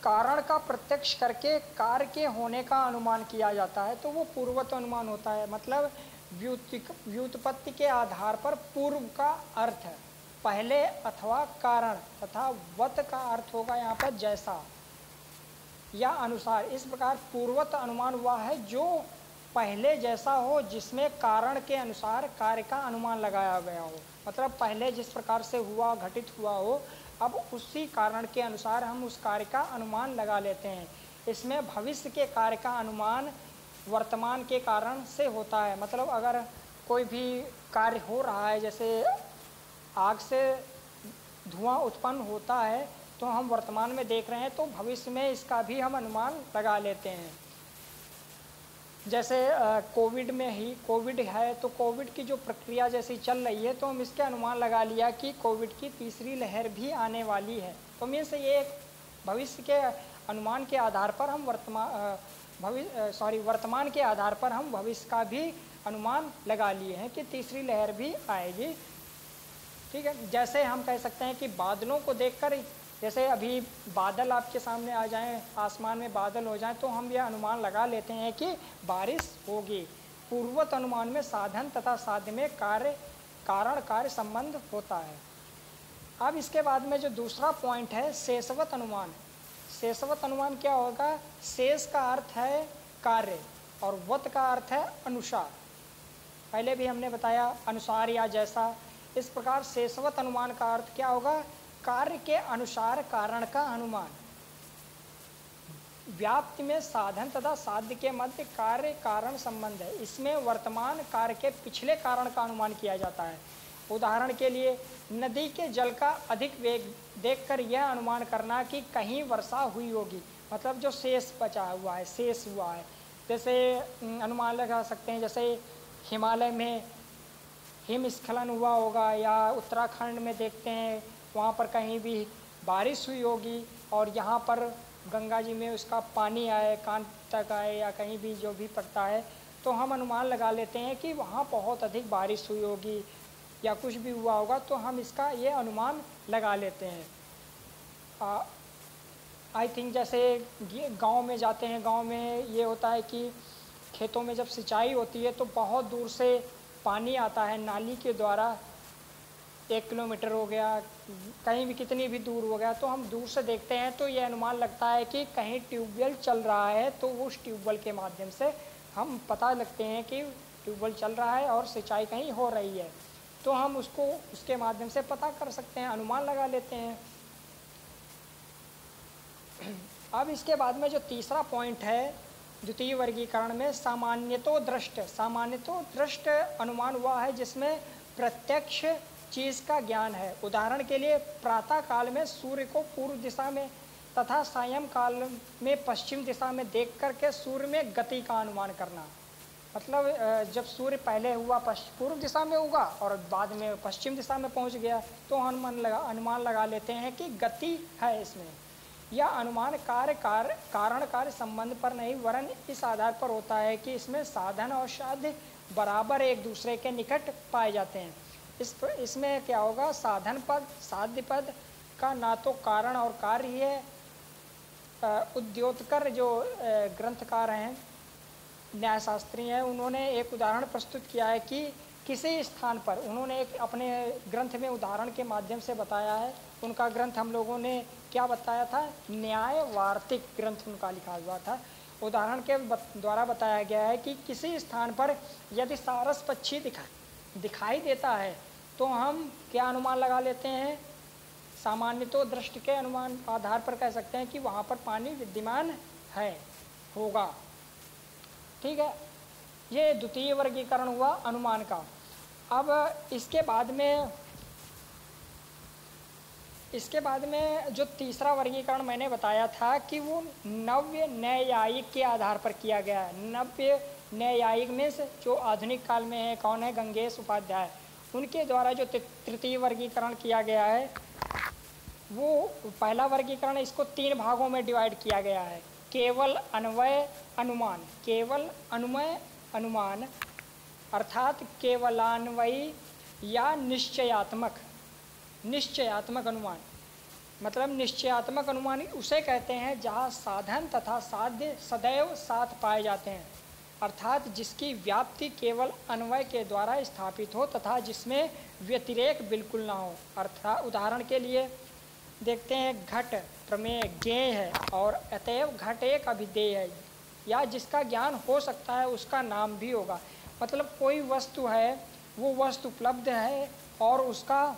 कारण का प्रत्यक्ष करके कार्य के होने का अनुमान किया जाता है तो वो पूर्ववत अनुमान होता है। मतलब व्युत्पत्ति के आधार पर पूर्व का अर्थ है पहले अथवा कारण, तथा वत का अर्थ होगा यहाँ पर जैसा या अनुसार। इस प्रकार पूर्ववत अनुमान हुआ है जो पहले जैसा हो, जिसमें कारण के अनुसार कार्य का अनुमान लगाया गया हो। मतलब पहले जिस प्रकार से हुआ, घटित हुआ हो, अब उसी कारण के अनुसार हम उस कार्य का अनुमान लगा लेते हैं। इसमें भविष्य के कार्य का अनुमान वर्तमान के कारण से होता है। मतलब अगर कोई भी कार्य हो रहा है, जैसे आग से धुआं उत्पन्न होता है, तो हम वर्तमान में देख रहे हैं, तो भविष्य में इसका भी हम अनुमान लगा लेते हैं। जैसे कोविड में ही, कोविड है तो कोविड की जो प्रक्रिया जैसी चल रही है, तो हम इसके अनुमान लगा लिया कि कोविड की तीसरी लहर भी आने वाली है। तो मीन्स ये भविष्य के अनुमान के आधार पर हम वर्तमान के आधार पर हम भविष्य का भी अनुमान लगा लिए हैं कि तीसरी लहर भी आएगी। ठीक है। जैसे हम कह सकते हैं कि बादलों को देखकर, जैसे अभी बादल आपके सामने आ जाएं, आसमान में बादल हो जाएं, तो हम यह अनुमान लगा लेते हैं कि बारिश होगी। पूर्ववत अनुमान में साधन तथा साध्य में कारण कार्य संबंध होता है। अब इसके बाद में जो दूसरा पॉइंट है शेषवत अनुमान। शेषवत अनुमान क्या होगा? शेष का अर्थ है कार्य और वत का अर्थ है अनुसार। पहले भी हमने बताया अनुसार या जैसा। इस प्रकार शेषवत अनुमान का अर्थ क्या होगा? कार्य के अनुसार कारण का अनुमान। व्याप्ति में साधन तथा साध्य के मध्य कार्य कारण संबंध है। इसमें वर्तमान कार्य के पिछले कारण का अनुमान किया जाता है। उदाहरण के लिए नदी के जल का अधिक वेग देखकर यह अनुमान करना कि कहीं वर्षा हुई होगी। मतलब जो शेष बचा हुआ है, शेष हुआ है। जैसे अनुमान लगा सकते हैं, जैसे हिमालय में हिमस्खलन हुआ होगा, या उत्तराखंड में देखते हैं वहाँ पर कहीं भी बारिश हुई होगी, और यहाँ पर गंगा जी में उसका पानी आए, कान तक आए, या कहीं भी जो भी पड़ता है, तो हम अनुमान लगा लेते हैं कि वहाँ बहुत अधिक बारिश हुई होगी या कुछ भी हुआ होगा, तो हम इसका ये अनुमान लगा लेते हैं। आई थिंक जैसे गांव में जाते हैं, गांव में ये होता है कि खेतों में जब सिंचाई होती है तो बहुत दूर से पानी आता है नाली के द्वारा, 1 किलोमीटर हो गया, कहीं भी कितनी भी दूर हो गया, तो हम दूर से देखते हैं तो ये अनुमान लगता है कि कहीं ट्यूबवेल चल रहा है, तो उस ट्यूबवेल के माध्यम से हम पता लगते हैं कि ट्यूबवेल चल रहा है और सिंचाई कहीं हो रही है, तो हम उसको उसके माध्यम से पता कर सकते हैं, अनुमान लगा लेते हैं। अब इसके बाद में जो तीसरा पॉइंट है द्वितीय वर्गीकरण में, सामान्यतो दृष्ट। सामान्यतो दृष्ट अनुमान हुआ है जिसमें प्रत्यक्ष चीज़ का ज्ञान है। उदाहरण के लिए प्रातः काल में सूर्य को पूर्व दिशा में तथा सायं काल में पश्चिम दिशा में देख करके सूर्य में गति का अनुमान करना। मतलब जब सूर्य पहले हुआ पूर्व दिशा में उगा और बाद में पश्चिम दिशा में पहुंच गया, तो अनुमान लगा लेते हैं कि गति है इसमें। यह अनुमान कारण कार्य संबंध पर नहीं, वरन इस आधार पर होता है कि इसमें साधन और साध्य बराबर एक दूसरे के निकट पाए जाते हैं। इसमें क्या होगा? साधन पद साध्य पद का ना तो कारण और कार्य ही है। उद्योतकर जो ग्रंथकार हैं, न्यायशास्त्री हैं, उन्होंने एक उदाहरण प्रस्तुत किया है कि किसी स्थान पर, उन्होंने एक अपने ग्रंथ में उदाहरण के माध्यम से बताया है। उनका ग्रंथ हम लोगों ने क्या बताया था, न्याय वार्तिक ग्रंथ उनका लिखा हुआ था। उदाहरण के द्वारा बताया गया है कि किसी स्थान पर यदि सारस पक्षी दिखाई देता है तो हम क्या अनुमान लगा लेते हैं, सामान्य तो दृष्टि के अनुमान आधार पर कह सकते हैं कि वहाँ पर पानी विद्यमान है, होगा। ठीक है, ये द्वितीय वर्गीकरण हुआ अनुमान का। अब इसके बाद में जो तीसरा वर्गीकरण मैंने बताया था कि वो नव्य न्यायिक के आधार पर किया गया है। नव्य न्यायिक में से जो आधुनिक काल में है, कौन है, गंगेश उपाध्याय, उनके द्वारा जो तृतीय वर्गीकरण किया गया है, वो पहला वर्गीकरण, इसको 3 भागों में डिवाइड किया गया है। केवल अन्वय अनुमान, केवल अन्वय अनुमान अर्थात केवलान्वयी या निश्चयात्मक अनुमान। मतलब निश्चयात्मक अनुमान उसे कहते हैं जहाँ साधन तथा साध्य सदैव साथ पाए जाते हैं, अर्थात जिसकी व्याप्ति केवल अन्वय के द्वारा स्थापित हो तथा जिसमें व्यतिरेक बिल्कुल ना हो। अर्थात उदाहरण के लिए देखते हैं, घट प्रमेय ज्ञेय है और अतएव घट एक अभिधेय है, या जिसका ज्ञान हो सकता है उसका नाम भी होगा। मतलब कोई वस्तु है, वो वस्तु उपलब्ध है और उसका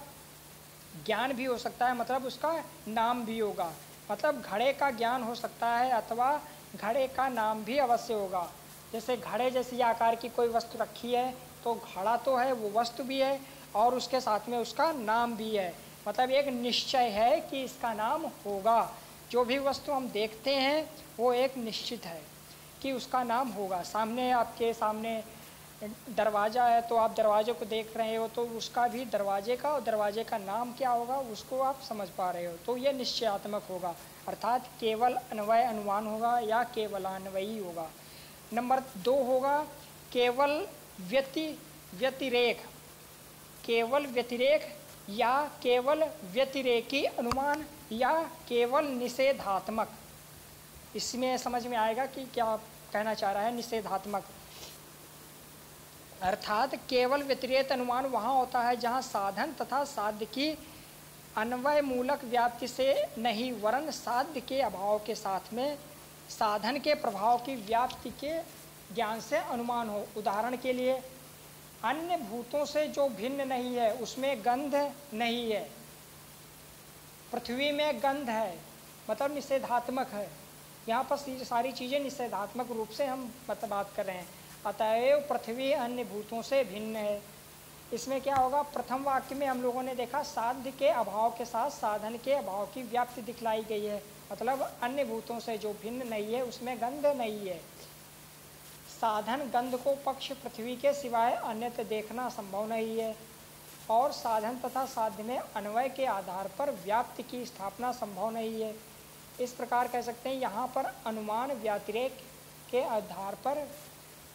ज्ञान भी हो सकता है, मतलब उसका नाम भी होगा। मतलब घड़े का ज्ञान हो सकता है अथवा घड़े का नाम भी अवश्य होगा। जैसे घड़े जैसी आकार की कोई वस्तु रखी है तो घड़ा तो है, वो वस्तु भी है और उसके साथ में उसका नाम भी है। मतलब एक निश्चय है कि इसका नाम होगा। जो भी वस्तु हम देखते हैं वो एक निश्चित है कि उसका नाम होगा। सामने आपके सामने दरवाज़ा है तो आप दरवाजे को देख रहे हो तो उसका भी दरवाजे का नाम क्या होगा उसको आप समझ पा रहे हो, तो ये निश्चयात्मक होगा, अर्थात केवल अन्वय अनुमान होगा या केवलान्वयी होगा। नंबर 2 होगा केवल व्यतिरेक, केवल व्यतिरेक या केवल व्यतिरेकी अनुमान या केवल निषेधात्मक। इसमें समझ में आएगा कि क्या कहना चाह रहा है निषेधात्मक, अर्थात केवल व्यतिरेक अनुमान वहाँ होता है जहाँ साधन तथा साध्य की अन्वय मूलक व्याप्ति से नहीं वरन साध्य के अभाव के साथ में साधन के प्रभाव की व्याप्ति के ज्ञान से अनुमान हो। उदाहरण के लिए अन्य भूतों से जो भिन्न नहीं है उसमें गंध नहीं है, पृथ्वी में गंध है, मतलब निषेधात्मक है। यहाँ पर सारी चीज़ें निषेधात्मक रूप से हम मतलब बात कर रहे हैं। अतएव पृथ्वी अन्य भूतों से भिन्न है। इसमें क्या होगा, प्रथम वाक्य में हम लोगों ने देखा साध्य के अभाव के साथ साधन के अभाव की व्याप्ति दिखलाई गई है, मतलब अन्य भूतों से जो भिन्न नहीं है उसमें गंध नहीं है। साधन गंध को पक्ष पृथ्वी के सिवाय अन्यत्र देखना संभव नहीं है और साधन तथा साध्य में अन्वय के आधार पर व्याप्ति की स्थापना संभव नहीं है। इस प्रकार कह सकते हैं यहाँ पर अनुमान व्यतिरेक के आधार पर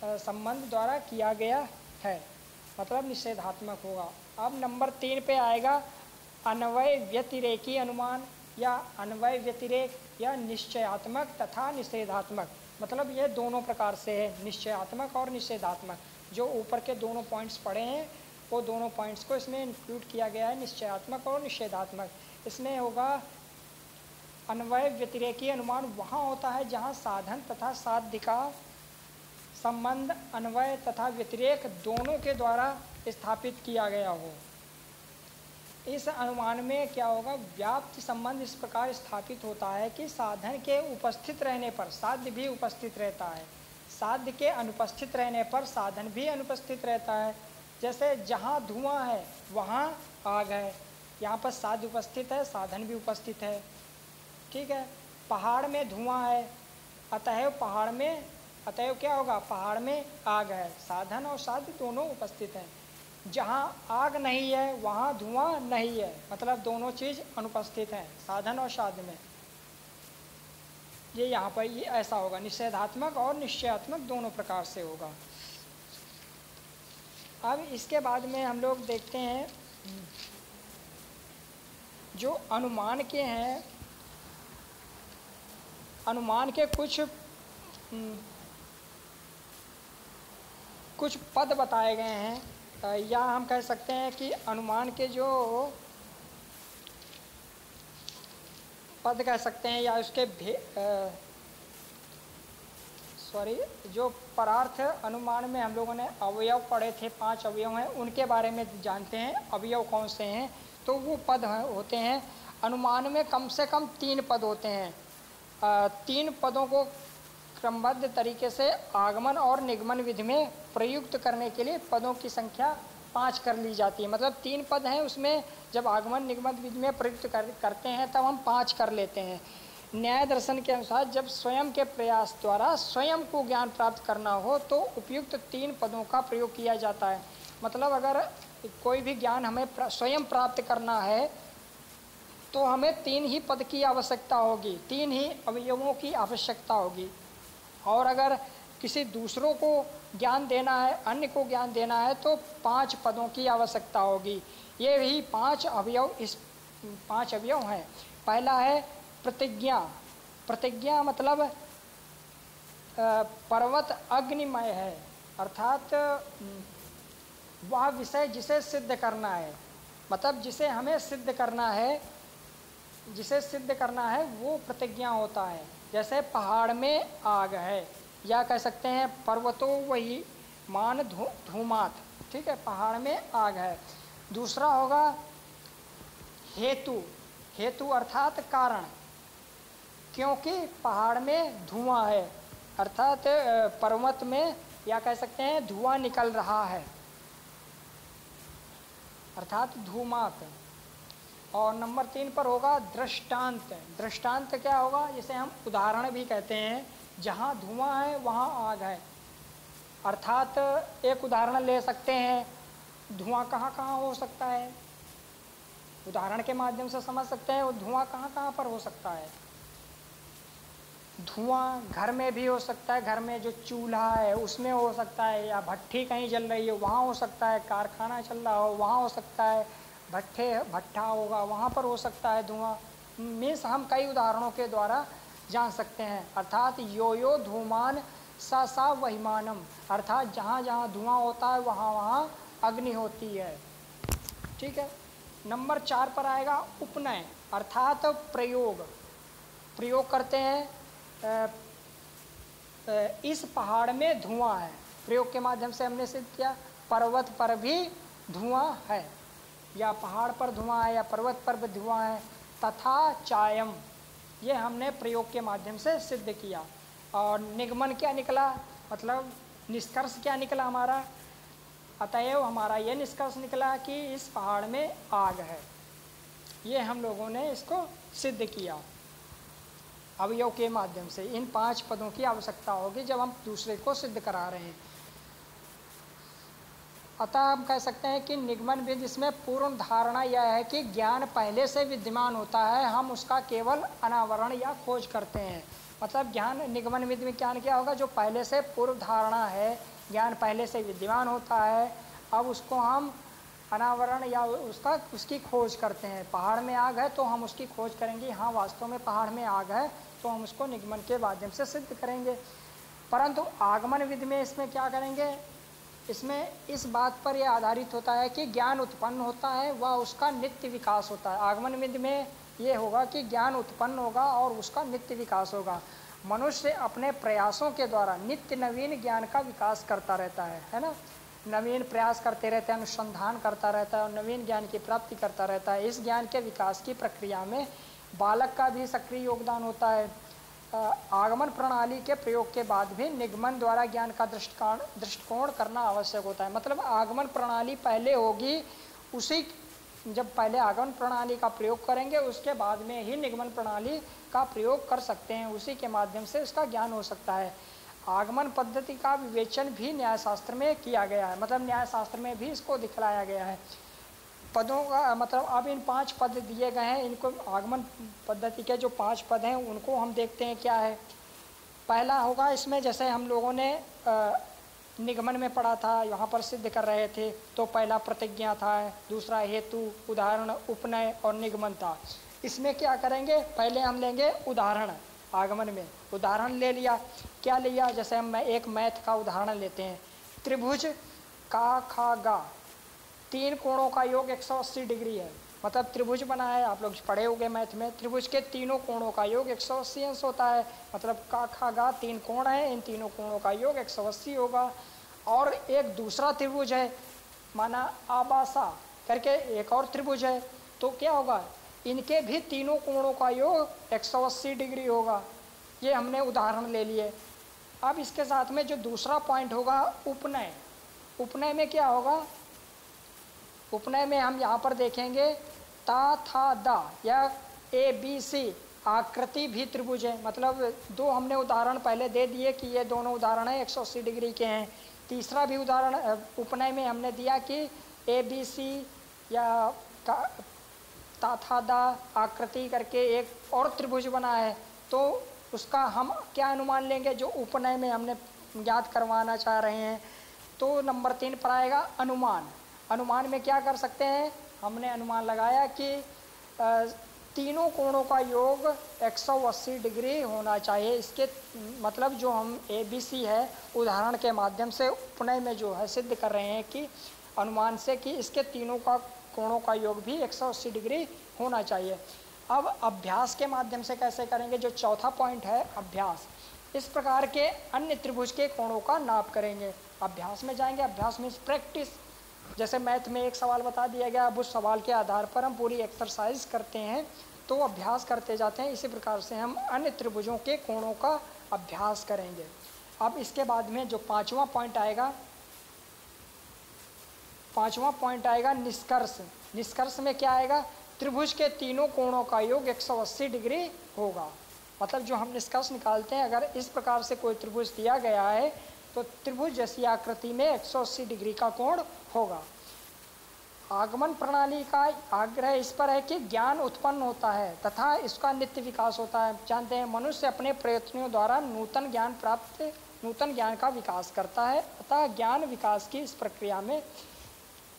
संबंध द्वारा किया गया है, मतलब निषेधात्मक होगा। अब नंबर 3 पे आएगा अन्वय व्यतिरेकी अनुमान या अन्वय व्यतिरेक या निश्चयात्मक तथा निषेधात्मक। मतलब ये दोनों प्रकार से है, निश्चयात्मक और निषेधात्मक। जो ऊपर के दोनों पॉइंट्स पढ़े हैं वो दोनों पॉइंट्स को इसमें इंक्लूड किया गया है, निश्चयात्मक और निषेधात्मक। इसमें होगा अन्वय व्यतिरेकी अनुमान वहाँ होता है जहाँ साधन तथा साध्य का संबंध अन्वय तथा व्यतिरेक दोनों के द्वारा स्थापित किया गया हो। इस अनुमान में क्या होगा, व्याप्ति संबंध इस प्रकार स्थापित होता है कि साधन के उपस्थित रहने पर साध्य भी उपस्थित रहता है, साध्य के अनुपस्थित रहने पर साधन भी अनुपस्थित रहता है। जैसे जहाँ धुआं है वहाँ आग है, यहाँ पर साध्य उपस्थित है, साधन भी उपस्थित है। ठीक है, पहाड़ में धुआं है, अतएव क्या होगा, पहाड़ में आग है, साधन और साध्य दोनों उपस्थित हैं। जहाँ आग नहीं है वहाँ धुआं नहीं है, मतलब दोनों चीज़ अनुपस्थित हैं साधन और साध्य में। ये यहाँ पर ये ऐसा होगा, निषेधात्मक और निश्चयात्मक दोनों प्रकार से होगा। अब इसके बाद में हम लोग देखते हैं जो अनुमान के हैं, अनुमान के कुछ पद बताए गए हैं, या हम कह सकते हैं कि अनुमान के जो पद कह सकते हैं, या उसके जो परार्थ अनुमान में हम लोगों ने अवयव पढ़े थे, 5 अवयव हैं, उनके बारे में जानते हैं अवयव कौन से हैं। तो वो पद होते हैं, अनुमान में कम से कम 3 पद होते हैं। 3 पदों को क्रमबद्ध तरीके से आगमन और निगमन विधि में प्रयुक्त करने के लिए पदों की संख्या 5 कर ली जाती है। मतलब 3 पद हैं, उसमें जब आगमन निगमन विधि में प्रयुक्त करते हैं तब हम 5 कर लेते हैं। न्याय दर्शन के अनुसार जब स्वयं के प्रयास द्वारा स्वयं को ज्ञान प्राप्त करना हो तो उपयुक्त 3 पदों का प्रयोग किया जाता है। मतलब अगर कोई भी ज्ञान हमें स्वयं प्राप्त करना है तो हमें 3 ही पद की आवश्यकता होगी, 3 ही अवयवों की आवश्यकता होगी। और अगर किसी दूसरों को ज्ञान देना है, अन्य को ज्ञान देना है, तो 5 पदों की आवश्यकता होगी। ये भी 5 अवयव, इस 5 अवयव हैं। पहला है प्रतिज्ञा। प्रतिज्ञा मतलब पर्वत अग्निमय है, अर्थात वह विषय जिसे सिद्ध करना है, मतलब जिसे हमें सिद्ध करना है, जिसे सिद्ध करना है वो प्रतिज्ञा होता है। जैसे पहाड़ में आग है, या कह सकते हैं पर्वतो वही मान धूमात, ठीक है, पहाड़ में आग है। दूसरा होगा हेतु। हेतु अर्थात कारण, क्योंकि पहाड़ में धुआं है, अर्थात पर्वत में या कह सकते हैं धुआं निकल रहा है, अर्थात धूमात। और नंबर 3 पर होगा दृष्टांत। दृष्टांत क्या होगा, जिसे हम उदाहरण भी कहते हैं। जहाँ धुआं है वहाँ आग है, अर्थात एक उदाहरण ले सकते हैं, धुआं कहाँ कहाँ हो सकता है, उदाहरण के माध्यम से समझ सकते हैं वो धुआं कहाँ कहाँ पर हो सकता है। धुआं घर में भी हो सकता है, घर में जो चूल्हा है उसमें हो सकता है, या भट्ठी कहीं जल रही है वहाँ हो सकता है, कारखाना चल रहा हो वहाँ हो सकता है, भट्ठा होगा वहाँ पर हो सकता है धुआं। मीन्स हम कई उदाहरणों के द्वारा जान सकते हैं। अर्थात यो यो धूमान सा सा वहिमानम, अर्थात जहाँ जहाँ धुआं होता है वहाँ वहाँ अग्नि होती है, ठीक है। नंबर 4 पर आएगा उपनय, अर्थात प्रयोग। प्रयोग करते हैं, इस पहाड़ में धुआं है, प्रयोग के माध्यम से हमने सिद्ध किया। पर्वत पर भी धुआं है, या पहाड़ पर धुआं है, या पर्वत पर भी धुआं है। तथा चायम, ये हमने प्रयोग के माध्यम से सिद्ध किया। और निगमन क्या निकला, मतलब निष्कर्ष क्या निकला हमारा, अतएव हमारा ये निष्कर्ष निकला कि इस पहाड़ में आग है। ये हम लोगों ने इसको सिद्ध किया अवयव के माध्यम से। इन 5 पदों की आवश्यकता होगी जब हम दूसरे को सिद्ध करा रहे हैं। अतः हम कह सकते हैं कि निगमन विधि, इसमें पूर्ण धारणा यह है कि ज्ञान पहले से विद्यमान होता है, हम उसका केवल अनावरण या खोज करते हैं। मतलब ज्ञान निगमन विधि में ज्ञान क्या होगा, जो पहले से पूर्व धारणा है, ज्ञान पहले से विद्यमान होता है, अब उसको हम अनावरण या उसकी खोज करते हैं। पहाड़ में आग है तो हम उसकी खोज करेंगे, हाँ वास्तव में पहाड़ में आग है, तो हम उसको निगमन के माध्यम से सिद्ध करेंगे। परंतु आगमन विधि में इसमें क्या करेंगे, इसमें इस बात पर यह आधारित होता है कि ज्ञान उत्पन्न होता है वह उसका नित्य विकास होता है। आगमन विधि में ये होगा कि ज्ञान उत्पन्न होगा और उसका नित्य विकास होगा। मनुष्य अपने प्रयासों के द्वारा नित्य नवीन ज्ञान का विकास करता रहता है ना, नवीन प्रयास करते रहते हैं, अनुसंधान करता रहता है और नवीन ज्ञान की प्राप्ति करता रहता है। इस ज्ञान के विकास की प्रक्रिया में बालक का भी सक्रिय योगदान होता है। आगमन प्रणाली के प्रयोग के बाद भी निगमन द्वारा ज्ञान का दृष्टिकोण करना आवश्यक होता है। मतलब आगमन प्रणाली पहले होगी, उसी जब पहले आगमन प्रणाली का प्रयोग करेंगे उसके बाद में ही निगमन प्रणाली का प्रयोग कर सकते हैं, उसी के माध्यम से उसका ज्ञान हो सकता है। आगमन पद्धति का विवेचन भी न्यायशास्त्र में किया गया है, मतलब न्यायशास्त्र में भी इसको दिखलाया गया है। पदों का मतलब अब इन 5 पद दिए गए हैं, इनको आगमन पद्धति के जो 5 पद हैं उनको हम देखते हैं क्या है। पहला होगा इसमें, जैसे हम लोगों ने निगमन में पढ़ा था, यहाँ पर सिद्ध कर रहे थे, तो पहला प्रतिज्ञा था, दूसरा हेतु, उदाहरण, उपनय और निगमन था। इसमें क्या करेंगे, पहले हम लेंगे उदाहरण। आगमन में उदाहरण ले लिया, क्या लिया, जैसे हम एक मैथ का उदाहरण लेते हैं। त्रिभुज का खा गा 3 कोणों का योग 180 डिग्री है, मतलब त्रिभुज बना है, आप लोग पढ़े होंगे मैथ में, त्रिभुज के तीनों कोणों का योग 180 अंश होता है। मतलब का खा गा 3 कोण है, इन तीनों कोणों का योग 180 होगा। और एक दूसरा त्रिभुज है, माना आबासा करके एक और त्रिभुज है, तो क्या होगा, इनके भी तीनों कोणों का योग 180 डिग्री होगा। ये हमने उदाहरण ले लिए। अब इसके साथ में जो दूसरा पॉइंट होगा उपनय। उपनय में क्या होगा, उपनय में हम यहाँ पर देखेंगे ता था दा या ABC आकृति भी त्रिभुज है। मतलब 2 हमने उदाहरण पहले दे दिए कि ये दोनों उदाहरण है 180 डिग्री के हैं। तीसरा भी उदाहरण उपनय में हमने दिया कि ABC या ता था दा आकृति करके एक और त्रिभुज बना है, तो उसका हम क्या अनुमान लेंगे जो उपनय में हमने याद करवाना चाह रहे हैं। तो नंबर 3 पर आएगा अनुमान। अनुमान में क्या कर सकते हैं, हमने अनुमान लगाया कि तीनों कोणों का योग 180 डिग्री होना चाहिए। इसके मतलब जो हम ABC है उदाहरण के माध्यम से उपनय में जो है सिद्ध कर रहे हैं कि अनुमान से कि इसके तीनों का कोणों का योग भी 180 डिग्री होना चाहिए। अब अभ्यास के माध्यम से कैसे करेंगे, जो चौथा पॉइंट है अभ्यास। इस प्रकार के अन्य त्रिभुज के कोणों का नाप करेंगे। अभ्यास में जाएंगे, अभ्यास मीन्स प्रैक्टिस। जैसे मैथ में एक सवाल बता दिया गया, अब उस सवाल के आधार पर हम पूरी एक्सरसाइज करते हैं, तो अभ्यास करते जाते हैं। इसी प्रकार से हम अन्य त्रिभुजों के कोणों का अभ्यास करेंगे। अब इसके बाद में जो पांचवा पॉइंट आएगा निष्कर्ष। निष्कर्ष में क्या आएगा, त्रिभुज के तीनों कोणों का योग 180 डिग्री होगा। मतलब जो हम निष्कर्ष निकालते हैं, अगर इस प्रकार से कोई त्रिभुज दिया गया है तो त्रिभुज जैसी आकृति में 180 डिग्री का कोण होगा। आगमन प्रणाली का आग्रह इस पर है कि ज्ञान उत्पन्न होता है तथा इसका नित्य विकास होता है। जानते हैं मनुष्य अपने प्रयत्नों द्वारा नूतन ज्ञान का विकास करता है, अतः ज्ञान विकास की इस प्रक्रिया में,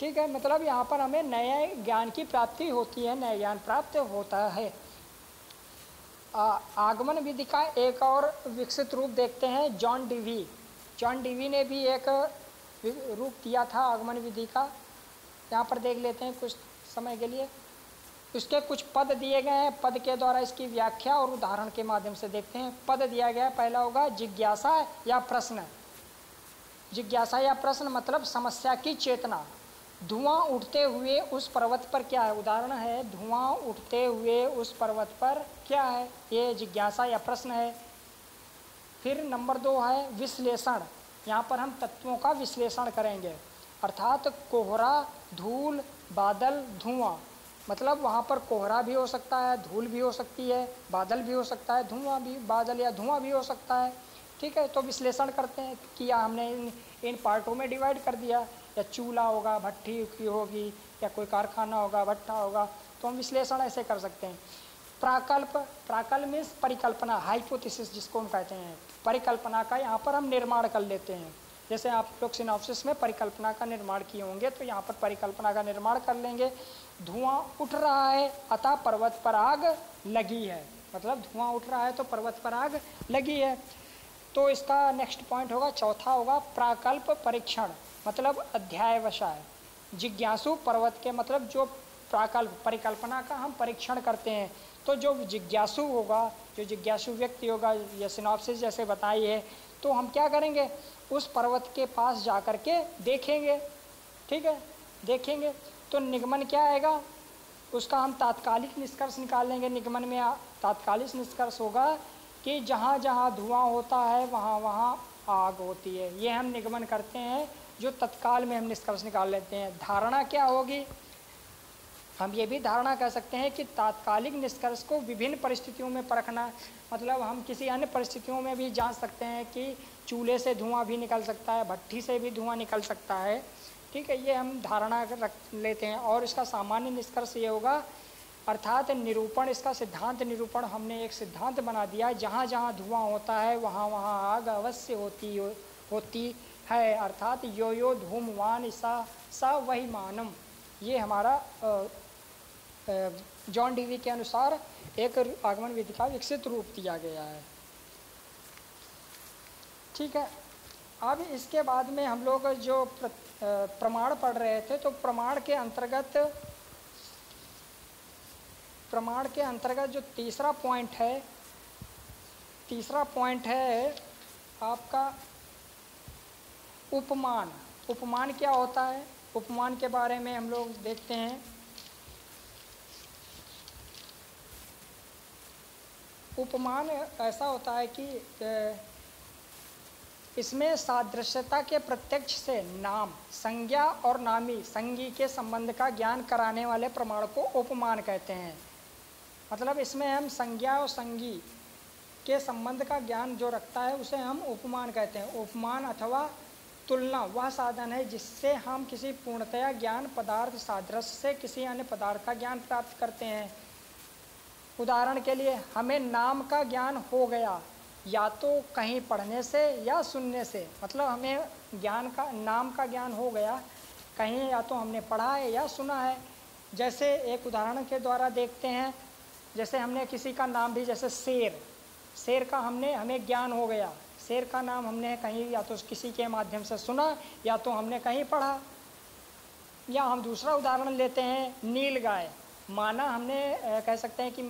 ठीक है, मतलब यहाँ पर हमें नए ज्ञान की प्राप्ति होती है, नया ज्ञान प्राप्त होता है। आगमन विधि का एक और विकसित रूप देखते हैं, जॉन डीवी ने भी एक रूप दिया था आगमन विधि का। यहाँ पर देख लेते हैं कुछ समय के लिए। इसके कुछ पद दिए गए हैं, पद के द्वारा इसकी व्याख्या और उदाहरण के माध्यम से देखते हैं। पद दिया गया है, पहला होगा जिज्ञासा या प्रश्न। जिज्ञासा या प्रश्न मतलब समस्या की चेतना। धुआं उठते हुए उस पर्वत पर क्या है, उदाहरण है धुआं उठते हुए उस पर्वत पर क्या है, ये जिज्ञासा या प्रश्न है। फिर नंबर 2 है विश्लेषण। यहाँ पर हम तत्वों का विश्लेषण करेंगे, अर्थात कोहरा, धूल, बादल, धुआं। मतलब वहाँ पर कोहरा भी हो सकता है, धूल भी हो सकती है, बादल भी हो सकता है, धुआं भी, बादल या धुआं भी हो सकता है, ठीक है। तो विश्लेषण करते हैं, किया हमने इन पार्टों में डिवाइड कर दिया, या चूल्हा होगा, भट्टी की होगी, या कोई कारखाना होगा, भट्टा होगा, तो हम विश्लेषण ऐसे कर सकते हैं। प्राकल्प मीन्स परिकल्पना, हाइपोथेसिस जिसको हम कहते हैं, परिकल्पना का यहाँ पर हम निर्माण कर लेते हैं। जैसे आप लोग सिनॉप्सिस में परिकल्पना का निर्माण किए होंगे, तो यहाँ पर परिकल्पना का निर्माण कर लेंगे। धुआं उठ रहा है अतः पर्वत पर आग लगी है, मतलब धुआं उठ रहा है तो पर्वत पर आग लगी है। तो इसका नेक्स्ट पॉइंट होगा, चौथा होगा प्राकल्प परीक्षण, मतलब अध्यायवशाय। जिज्ञासु पर्वत के मतलब जो प्राकल्प परिकल्पना का हम परीक्षण करते हैं, तो जो जिज्ञासु होगा, जो जिज्ञासु व्यक्ति होगा, या सिनॉप्सिस जैसे बताई है, तो हम क्या करेंगे, उस पर्वत के पास जा कर के देखेंगे, ठीक है, देखेंगे। तो निगमन क्या आएगा, उसका हम तात्कालिक निष्कर्ष निकाल लेंगे। निगमन में तात्कालिक निष्कर्ष होगा कि जहाँ जहाँ धुआं होता है वहाँ वहाँ आग होती है। ये हम निगमन करते हैं, जो तत्काल में हम निष्कर्ष निकाल लेते हैं। धारणा क्या होगी, हम ये भी धारणा कह सकते हैं कि तात्कालिक निष्कर्ष को विभिन्न परिस्थितियों में परखना, मतलब हम किसी अन्य परिस्थितियों में भी जांच सकते हैं कि चूल्हे से धुआं भी निकल सकता है, भट्टी से भी धुआं निकल सकता है, ठीक है, ये हम धारणा रख लेते हैं। और इसका सामान्य निष्कर्ष ये होगा, अर्थात निरूपण, इसका सिद्धांत निरूपण, हमने एक सिद्धांत बना दिया, जहाँ जहाँ धुआं होता है वहाँ वहाँ आग अवश्य होती है, अर्थात यो यो धूमवान सा वही मानम। ये हमारा जॉन डीवी के अनुसार एक आगमन विधि का विकसित रूप दिया गया है, ठीक है। अब इसके बाद में हम लोग जो प्रमाण पढ़ रहे थे, तो प्रमाण के अंतर्गत प्रमाण के अंतर्गत जो तीसरा पॉइंट है आपका उपमान। उपमान क्या होता है, उपमान के बारे में हम लोग देखते हैं। उपमान ऐसा होता है कि इसमें सादृश्यता के प्रत्यक्ष से नाम, संज्ञा और नामी संज्ञी के संबंध का ज्ञान कराने वाले प्रमाण को उपमान कहते हैं। मतलब इसमें हम संज्ञा और संज्ञी के संबंध का ज्ञान जो रखता है उसे हम उपमान कहते हैं। उपमान अथवा तुलना वह साधन है जिससे हम किसी पूर्णतया ज्ञान पदार्थ सादृश्य से किसी अन्य पदार्थ का ज्ञान प्राप्त करते हैं। उदाहरण के लिए हमें नाम का ज्ञान हो गया या तो कहीं पढ़ने से या सुनने से। मतलब हमें नाम का ज्ञान हो गया कहीं या तो हमने पढ़ा है या सुना है। जैसे एक उदाहरण के द्वारा देखते हैं, जैसे हमने किसी का नाम भी, जैसे शेर का हमें ज्ञान हो गया। शेर का नाम हमने कहीं या तो किसी के माध्यम से सुना या तो हमने कहीं पढ़ा। या हम दूसरा उदाहरण लेते हैं, नीलगाय। माना हमने कह सकते हैं कि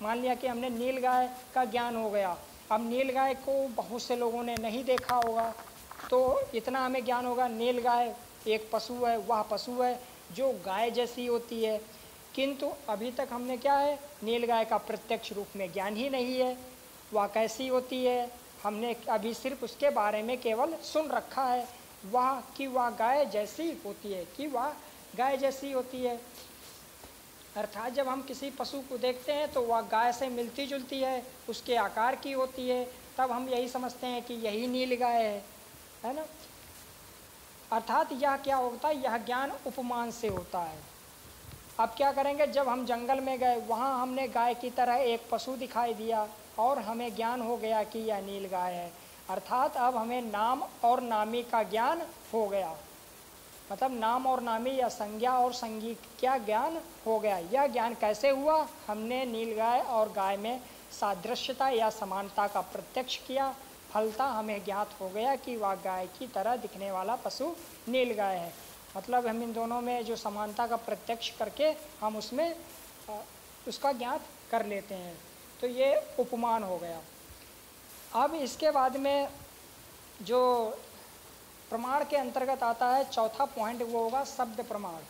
मान लिया कि हमने नीलगाय का ज्ञान हो गया। अब नीलगाय को बहुत से लोगों ने नहीं देखा होगा, तो इतना हमें ज्ञान होगा नीलगाय एक पशु है, वह पशु है जो गाय जैसी होती है। किंतु अभी तक हमने क्या है, नीलगाय का प्रत्यक्ष रूप में ज्ञान ही नहीं है। वह कैसी होती है हमने अभी सिर्फ उसके बारे में केवल सुन रखा है, वह गाय जैसी होती है। अर्थात जब हम किसी पशु को देखते हैं तो वह गाय से मिलती जुलती है, उसके आकार की होती है, तब हम यही समझते हैं कि यही नीलगाय है ना। अर्थात यह क्या होता है, यह ज्ञान उपमान से होता है। अब क्या करेंगे, जब हम जंगल में गए वहाँ हमने गाय की तरह एक पशु दिखाई दिया और हमें ज्ञान हो गया कि यह नीलगाय है। अर्थात अब हमें नाम और नामी का ज्ञान हो गया। मतलब नाम और नामी या संज्ञा और संज्ञी क्या ज्ञान हो गया। यह ज्ञान कैसे हुआ, हमने नीलगाय और गाय में सादृश्यता या समानता का प्रत्यक्ष किया, फलता हमें ज्ञात हो गया कि वह गाय की तरह दिखने वाला पशु नीलगाय है। मतलब हम इन दोनों में जो समानता का प्रत्यक्ष करके हम उसमें उसका ज्ञात कर लेते हैं, तो ये उपमान हो गया। अब इसके बाद में जो प्रमाण के अंतर्गत आता है चौथा पॉइंट, वो होगा शब्द प्रमाण।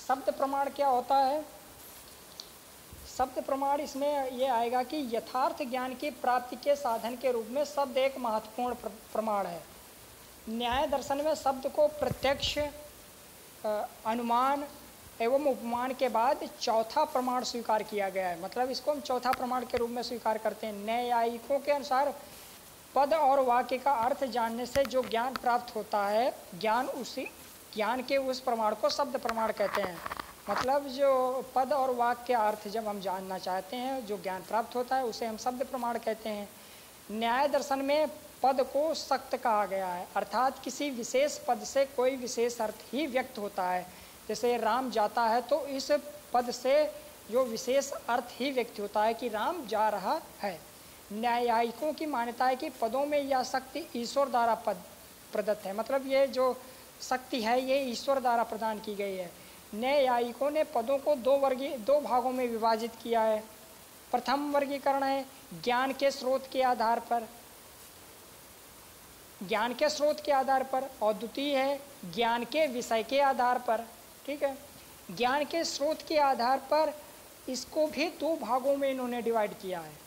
शब्द प्रमाण क्या होता है, शब्द प्रमाण इसमें ये आएगा कि यथार्थ ज्ञान की प्राप्ति के साधन के रूप में शब्द एक महत्वपूर्ण प्रमाण है। न्याय दर्शन में शब्द को प्रत्यक्ष, अनुमान एवं उपमान के बाद चौथा प्रमाण स्वीकार किया गया है। मतलब इसको हम चौथा प्रमाण के रूप में स्वीकार करते हैं। न्यायिकों के अनुसार पद और वाक्य का अर्थ जानने से जो ज्ञान प्राप्त होता है, ज्ञान के उस प्रमाण को शब्द प्रमाण कहते हैं। मतलब जो पद और वाक्य के अर्थ जब हम जानना चाहते हैं, जो ज्ञान प्राप्त होता है, उसे हम शब्द प्रमाण कहते हैं। न्याय दर्शन में पद को सक्त कहा गया है, अर्थात किसी विशेष पद से कोई विशेष अर्थ ही व्यक्त होता है। जैसे राम जाता है तो इस पद से जो विशेष अर्थ ही व्यक्त होता है कि राम जा रहा है। न्यायिकों की मान्यता है कि पदों में यह शक्ति ईश्वर द्वारा प्रदत्त है। मतलब ये जो शक्ति है ये ईश्वर द्वारा प्रदान की गई है। न्यायिकों ने पदों को दो भागों में विभाजित किया है। प्रथम वर्गीकरण है ज्ञान के स्रोत के आधार पर, और द्वितीय है ज्ञान के विषय के आधार पर। ठीक है, ज्ञान के स्रोत के आधार पर इसको भी दो भागों में इन्होंने डिवाइड किया है।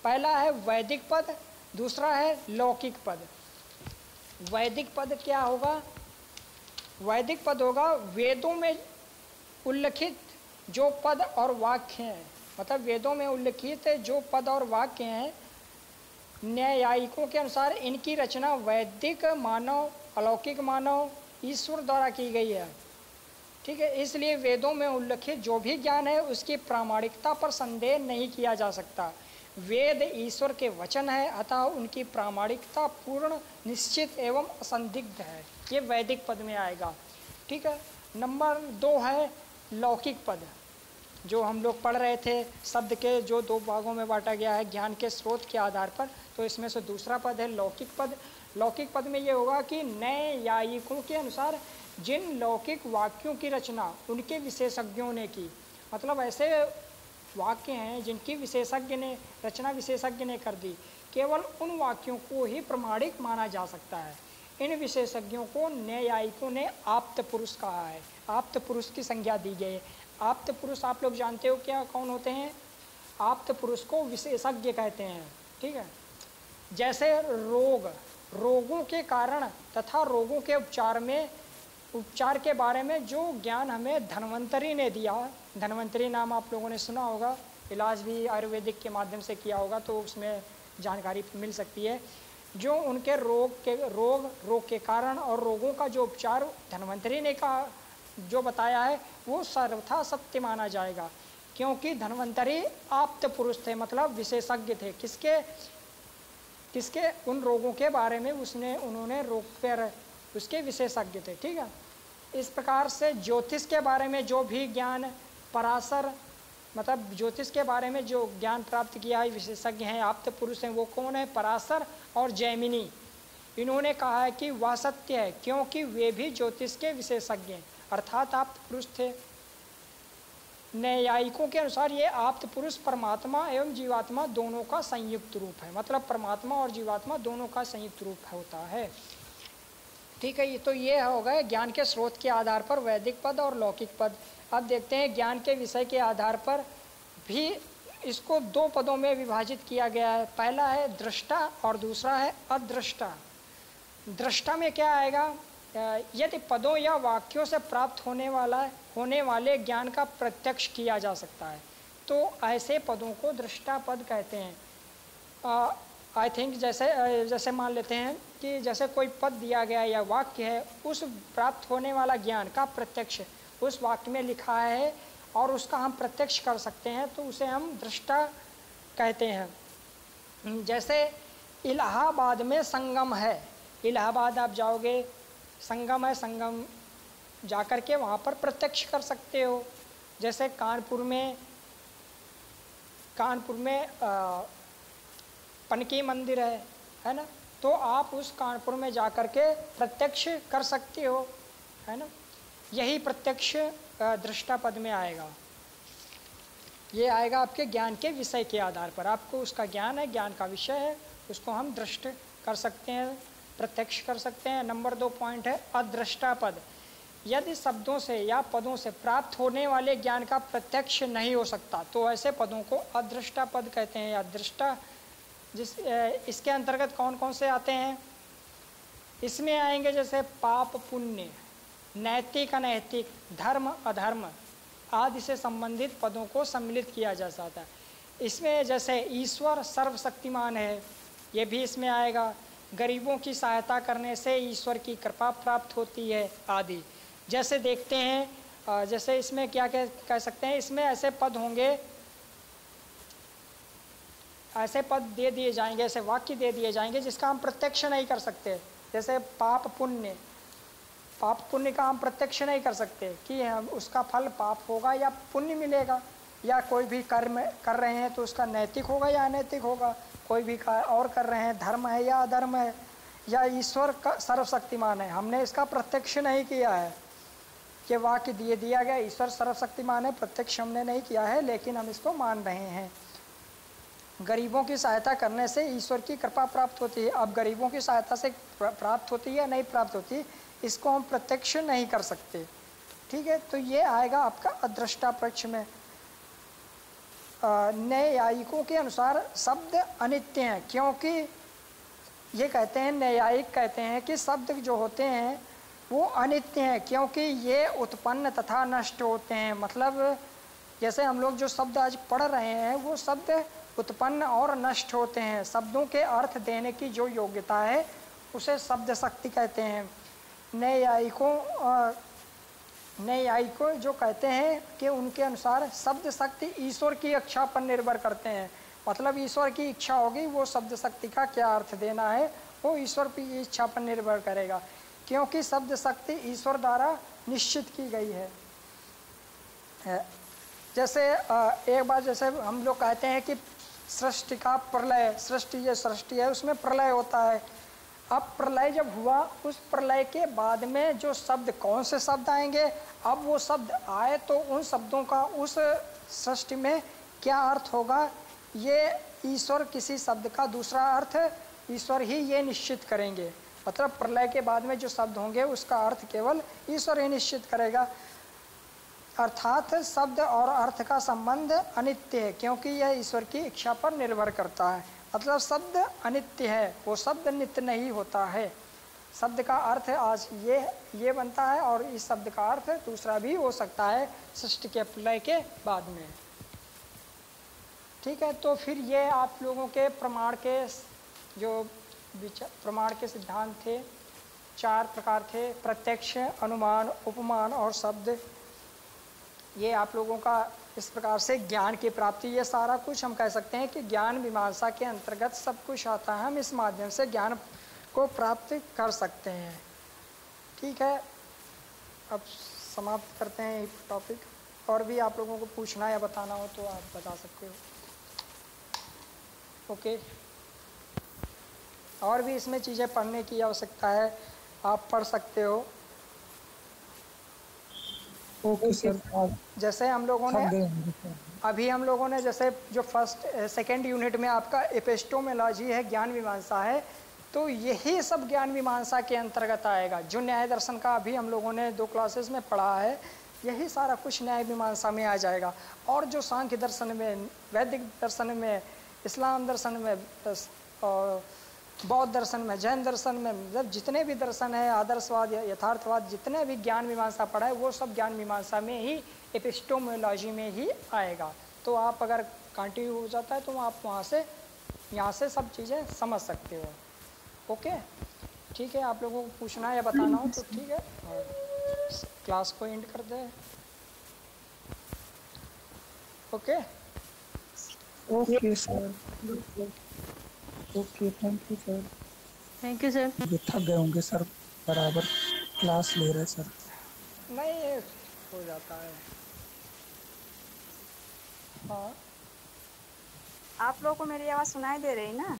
पहला है वैदिक पद, दूसरा है लौकिक पद। वैदिक पद क्या होगा, वैदिक पद होगा वेदों में उल्लिखित जो पद और वाक्य हैं। मतलब वेदों में उल्लिखित जो पद और वाक्य हैं, न्यायिकों के अनुसार इनकी रचना वैदिक मानव, अलौकिक मानव, ईश्वर द्वारा की गई है। ठीक है, इसलिए वेदों में उल्लिखित जो भी ज्ञान है उसकी प्रामाणिकता पर संदेह नहीं किया जा सकता। वेद ईश्वर के वचन है, अतः उनकी प्रामाणिकता पूर्ण, निश्चित एवं असंदिग्ध है। ये वैदिक पद में आएगा। ठीक है, नंबर 2 है लौकिक पद, जो हम लोग पढ़ रहे थे। शब्द के जो दो भागों में बांटा गया है ज्ञान के स्रोत के आधार पर, तो इसमें से दूसरा पद है लौकिक पद। लौकिक पद में ये होगा कि न्यायिकों के अनुसार जिन लौकिक वाक्यों की रचना उनके विशेषज्ञों ने की। मतलब ऐसे वाक्य हैं जिनकी विशेषज्ञ ने रचना विशेषज्ञ ने कर दी, केवल उन वाक्यों को ही प्रमाणिक माना जा सकता है। इन विशेषज्ञों को न्यायिकों ने आप्त पुरुष कहा है, आप्त पुरुष की संज्ञा दी गई है। आप्त पुरुष आप लोग जानते हो क्या कौन होते हैं? आप्त पुरुष को विशेषज्ञ कहते हैं, ठीक है। जैसे रोगों के कारण तथा रोगों के उपचार के बारे में जो ज्ञान हमें धन्वंतरी ने दिया, धन्वंतरी नाम आप लोगों ने सुना होगा, इलाज भी आयुर्वेदिक के माध्यम से किया होगा तो उसमें जानकारी मिल सकती है। जो उनके रोग के कारण और रोगों का जो उपचार धन्वंतरी ने कहा जो बताया है वो सर्वथा सत्य माना जाएगा, क्योंकि धन्वंतरी आप्त पुरुष थे, मतलब विशेषज्ञ थे। किसके उन रोगों के बारे में उन्होंने रोग पर उसके विशेषज्ञ थे, ठीक है। इस प्रकार से ज्योतिष के बारे में जो भी ज्ञान पराशर, मतलब ज्योतिष के बारे में जो ज्ञान प्राप्त किया है विशेषज्ञ हैं, आप्त पुरुष हैं, वो कौन है? पराशर और जैमिनी। इन्होंने कहा है कि वह सत्य है क्योंकि वे भी ज्योतिष के विशेषज्ञ हैं, अर्थात आप्त पुरुष थे। न्यायिकों के अनुसार ये आप्त पुरुष परमात्मा एवं जीवात्मा दोनों का संयुक्त रूप है, मतलब परमात्मा और जीवात्मा दोनों का संयुक्त रूप होता है, ठीक है। तो ये हो गए ज्ञान के स्रोत के आधार पर वैदिक पद और लौकिक पद। अब देखते हैं ज्ञान के विषय के आधार पर भी इसको दो पदों में विभाजित किया गया है। पहला है दृष्टा और दूसरा है अदृष्टा। दृष्टा में क्या आएगा? यदि पदों या वाक्यों से प्राप्त होने वाले ज्ञान का प्रत्यक्ष किया जा सकता है तो ऐसे पदों को दृष्टा पद कहते हैं। आई थिंक जैसे मान लेते हैं कि जैसे कोई पद दिया गया या वाक्य है, उस प्राप्त होने वाला ज्ञान का प्रत्यक्ष उस वाक्य में लिखा है और उसका हम प्रत्यक्ष कर सकते हैं तो उसे हम दृष्टा कहते हैं। जैसे इलाहाबाद में संगम है, इलाहाबाद आप जाओगे, संगम है, संगम जाकर के वहाँ पर प्रत्यक्ष कर सकते हो। जैसे कानपुर में पनकी मंदिर है ना, तो आप उस कानपुर में जाकर के प्रत्यक्ष कर सकते हो, है ना। यही प्रत्यक्ष दृष्टा पद में आएगा। ये आएगा आपके ज्ञान के विषय के आधार पर, आपको उसका ज्ञान है, ज्ञान का विषय है, उसको हम दृष्ट कर सकते हैं, प्रत्यक्ष कर सकते हैं। नंबर 2 पॉइंट है अदृष्टा पद। यदि शब्दों से या पदों से प्राप्त होने वाले ज्ञान का प्रत्यक्ष नहीं हो सकता तो ऐसे पदों को अदृष्टा पद कहते हैं या दृष्टा। इसके अंतर्गत कौन कौन से आते हैं? इसमें आएंगे जैसे पाप पुण्य, नैतिक अनैतिक, धर्म अधर्म आदि से संबंधित पदों को सम्मिलित किया जा सकता है। इसमें जैसे ईश्वर सर्वशक्तिमान है, ये भी इसमें आएगा। गरीबों की सहायता करने से ईश्वर की कृपा प्राप्त होती है आदि। जैसे देखते हैं जैसे इसमें क्या कह सकते हैं, इसमें ऐसे पद होंगे, ऐसे पद दे दिए जाएंगे, ऐसे वाक्य दे दिए जाएंगे जिसका हम प्रत्यक्ष नहीं कर सकते। जैसे पाप पुण्य का हम प्रत्यक्ष नहीं कर सकते कि हम उसका फल पाप होगा या पुण्य मिलेगा, या कोई भी कर्म कर रहे हैं तो उसका नैतिक होगा या अनैतिक होगा, कोई भी और कर रहे हैं धर्म है या अधर्म है, या ईश्वर का सर्वशक्तिमान है, हमने इसका प्रत्यक्ष नहीं किया है। ये वाक्य दिया गया ईश्वर सर्वशक्तिमान है, प्रत्यक्ष हमने नहीं किया है लेकिन हम इसको मान रहे हैं। गरीबों की सहायता करने से ईश्वर की कृपा प्राप्त होती है। अब गरीबों की सहायता से प्राप्त होती है या नहीं प्राप्त होती, इसको हम प्रत्यक्ष नहीं कर सकते, ठीक है। तो ये आएगा आपका अदृष्टा पक्ष में। न्यायिकों के अनुसार शब्द अनित्य हैं, क्योंकि ये कहते हैं, न्यायिक कहते हैं कि शब्द जो होते हैं वो अनित्य हैं क्योंकि ये उत्पन्न तथा नष्ट होते हैं। मतलब जैसे हम लोग जो शब्द आज पढ़ रहे हैं वो शब्द उत्पन्न और नष्ट होते हैं। शब्दों के अर्थ देने की जो योग्यता है उसे शब्द शक्ति कहते हैं। न्यायिकों जो कहते हैं कि उनके अनुसार शब्द शक्ति ईश्वर की इच्छा पर निर्भर करते हैं। मतलब ईश्वर की इच्छा होगी, वो शब्द शक्ति का क्या अर्थ देना है वो ईश्वर की इच्छा पर निर्भर करेगा, क्योंकि शब्द शक्ति ईश्वर द्वारा निश्चित की गई है। जैसे एक बार जैसे हम लोग कहते हैं कि सृष्टि का प्रलय, सृष्टि है उसमें प्रलय होता है। अब प्रलय जब हुआ, उस प्रलय के बाद में जो शब्द, कौन से शब्द आएंगे, अब वो शब्द आए तो उन शब्दों का उस सृष्टि में क्या अर्थ होगा, ये ईश्वर किसी शब्द का दूसरा अर्थ ईश्वर ही ये निश्चित करेंगे। मतलब प्रलय के बाद में जो शब्द होंगे उसका अर्थ केवल ईश्वर ही निश्चित करेगा। अर्थात शब्द और अर्थ का संबंध अनित्य है, क्योंकि यह ईश्वर की इच्छा पर निर्भर करता है। मतलब शब्द अनित्य है, वो शब्द नित्य नहीं होता है। शब्द का अर्थ आज ये बनता है और इस शब्द का अर्थ दूसरा भी हो सकता है सृष्टि के प्रलय के बाद में। ठीक है, तो फिर ये आप लोगों के प्रमाण के जो प्रमाण के सिद्धांत थे, 4 प्रकार थे, प्रत्यक्ष, अनुमान, उपमान और शब्द। ये आप लोगों का इस प्रकार से ज्ञान की प्राप्ति, ये सारा कुछ हम कह सकते हैं कि ज्ञान मीमांसा के अंतर्गत सब कुछ आता है। हम इस माध्यम से ज्ञान को प्राप्त कर सकते हैं। ठीक है, अब समाप्त करते हैं ये टॉपिक। और भी आप लोगों को पूछना या बताना हो तो आप बता सकते हो। ओके, और भी इसमें चीज़ें पढ़ने की आवश्यकता है, आप पढ़ सकते हो। Okay sir. जैसे हम लोगों ने अभी हम लोगों ने जैसे जो फर्स्ट सेकेंड यूनिट में आपका एपिस्टोमोलॉजी है, ज्ञान मीमांसा है, तो यही सब ज्ञान मीमांसा के अंतर्गत आएगा। जो न्याय दर्शन का अभी हम लोगों ने 2 क्लासेस में पढ़ा है, यही सारा कुछ न्याय मीमांसा में आ जाएगा। और जो सांख्य दर्शन में, वैदिक दर्शन में, इस्लाम दर्शन में, बौद्ध दर्शन में, जैन दर्शन में, मतलब जितने भी दर्शन है, आदर्शवाद, यथार्थवाद, जितने भी ज्ञान मीमांसा पढ़ा है वो सब ज्ञान मीमांसा में ही, एपिस्टोमोलॉजी में ही आएगा। तो आप अगर कंटिन्यू हो जाता है तो आप वहाँ से यहाँ से सब चीज़ें समझ सकते हो। ओके, ठीक है, आप लोगों को पूछना या बताना हो तो ठीक है, और क्लास को एंड कर दे। Okay okay sir. Okay, thank you sir. Thank you sir. ये थक गए होंगे सर, बराबर क्लास ले रहे सर। नहीं, ये हो जाता है। हाँ, आप लोगों को मेरी आवाज़ सुनाई दे रही ना?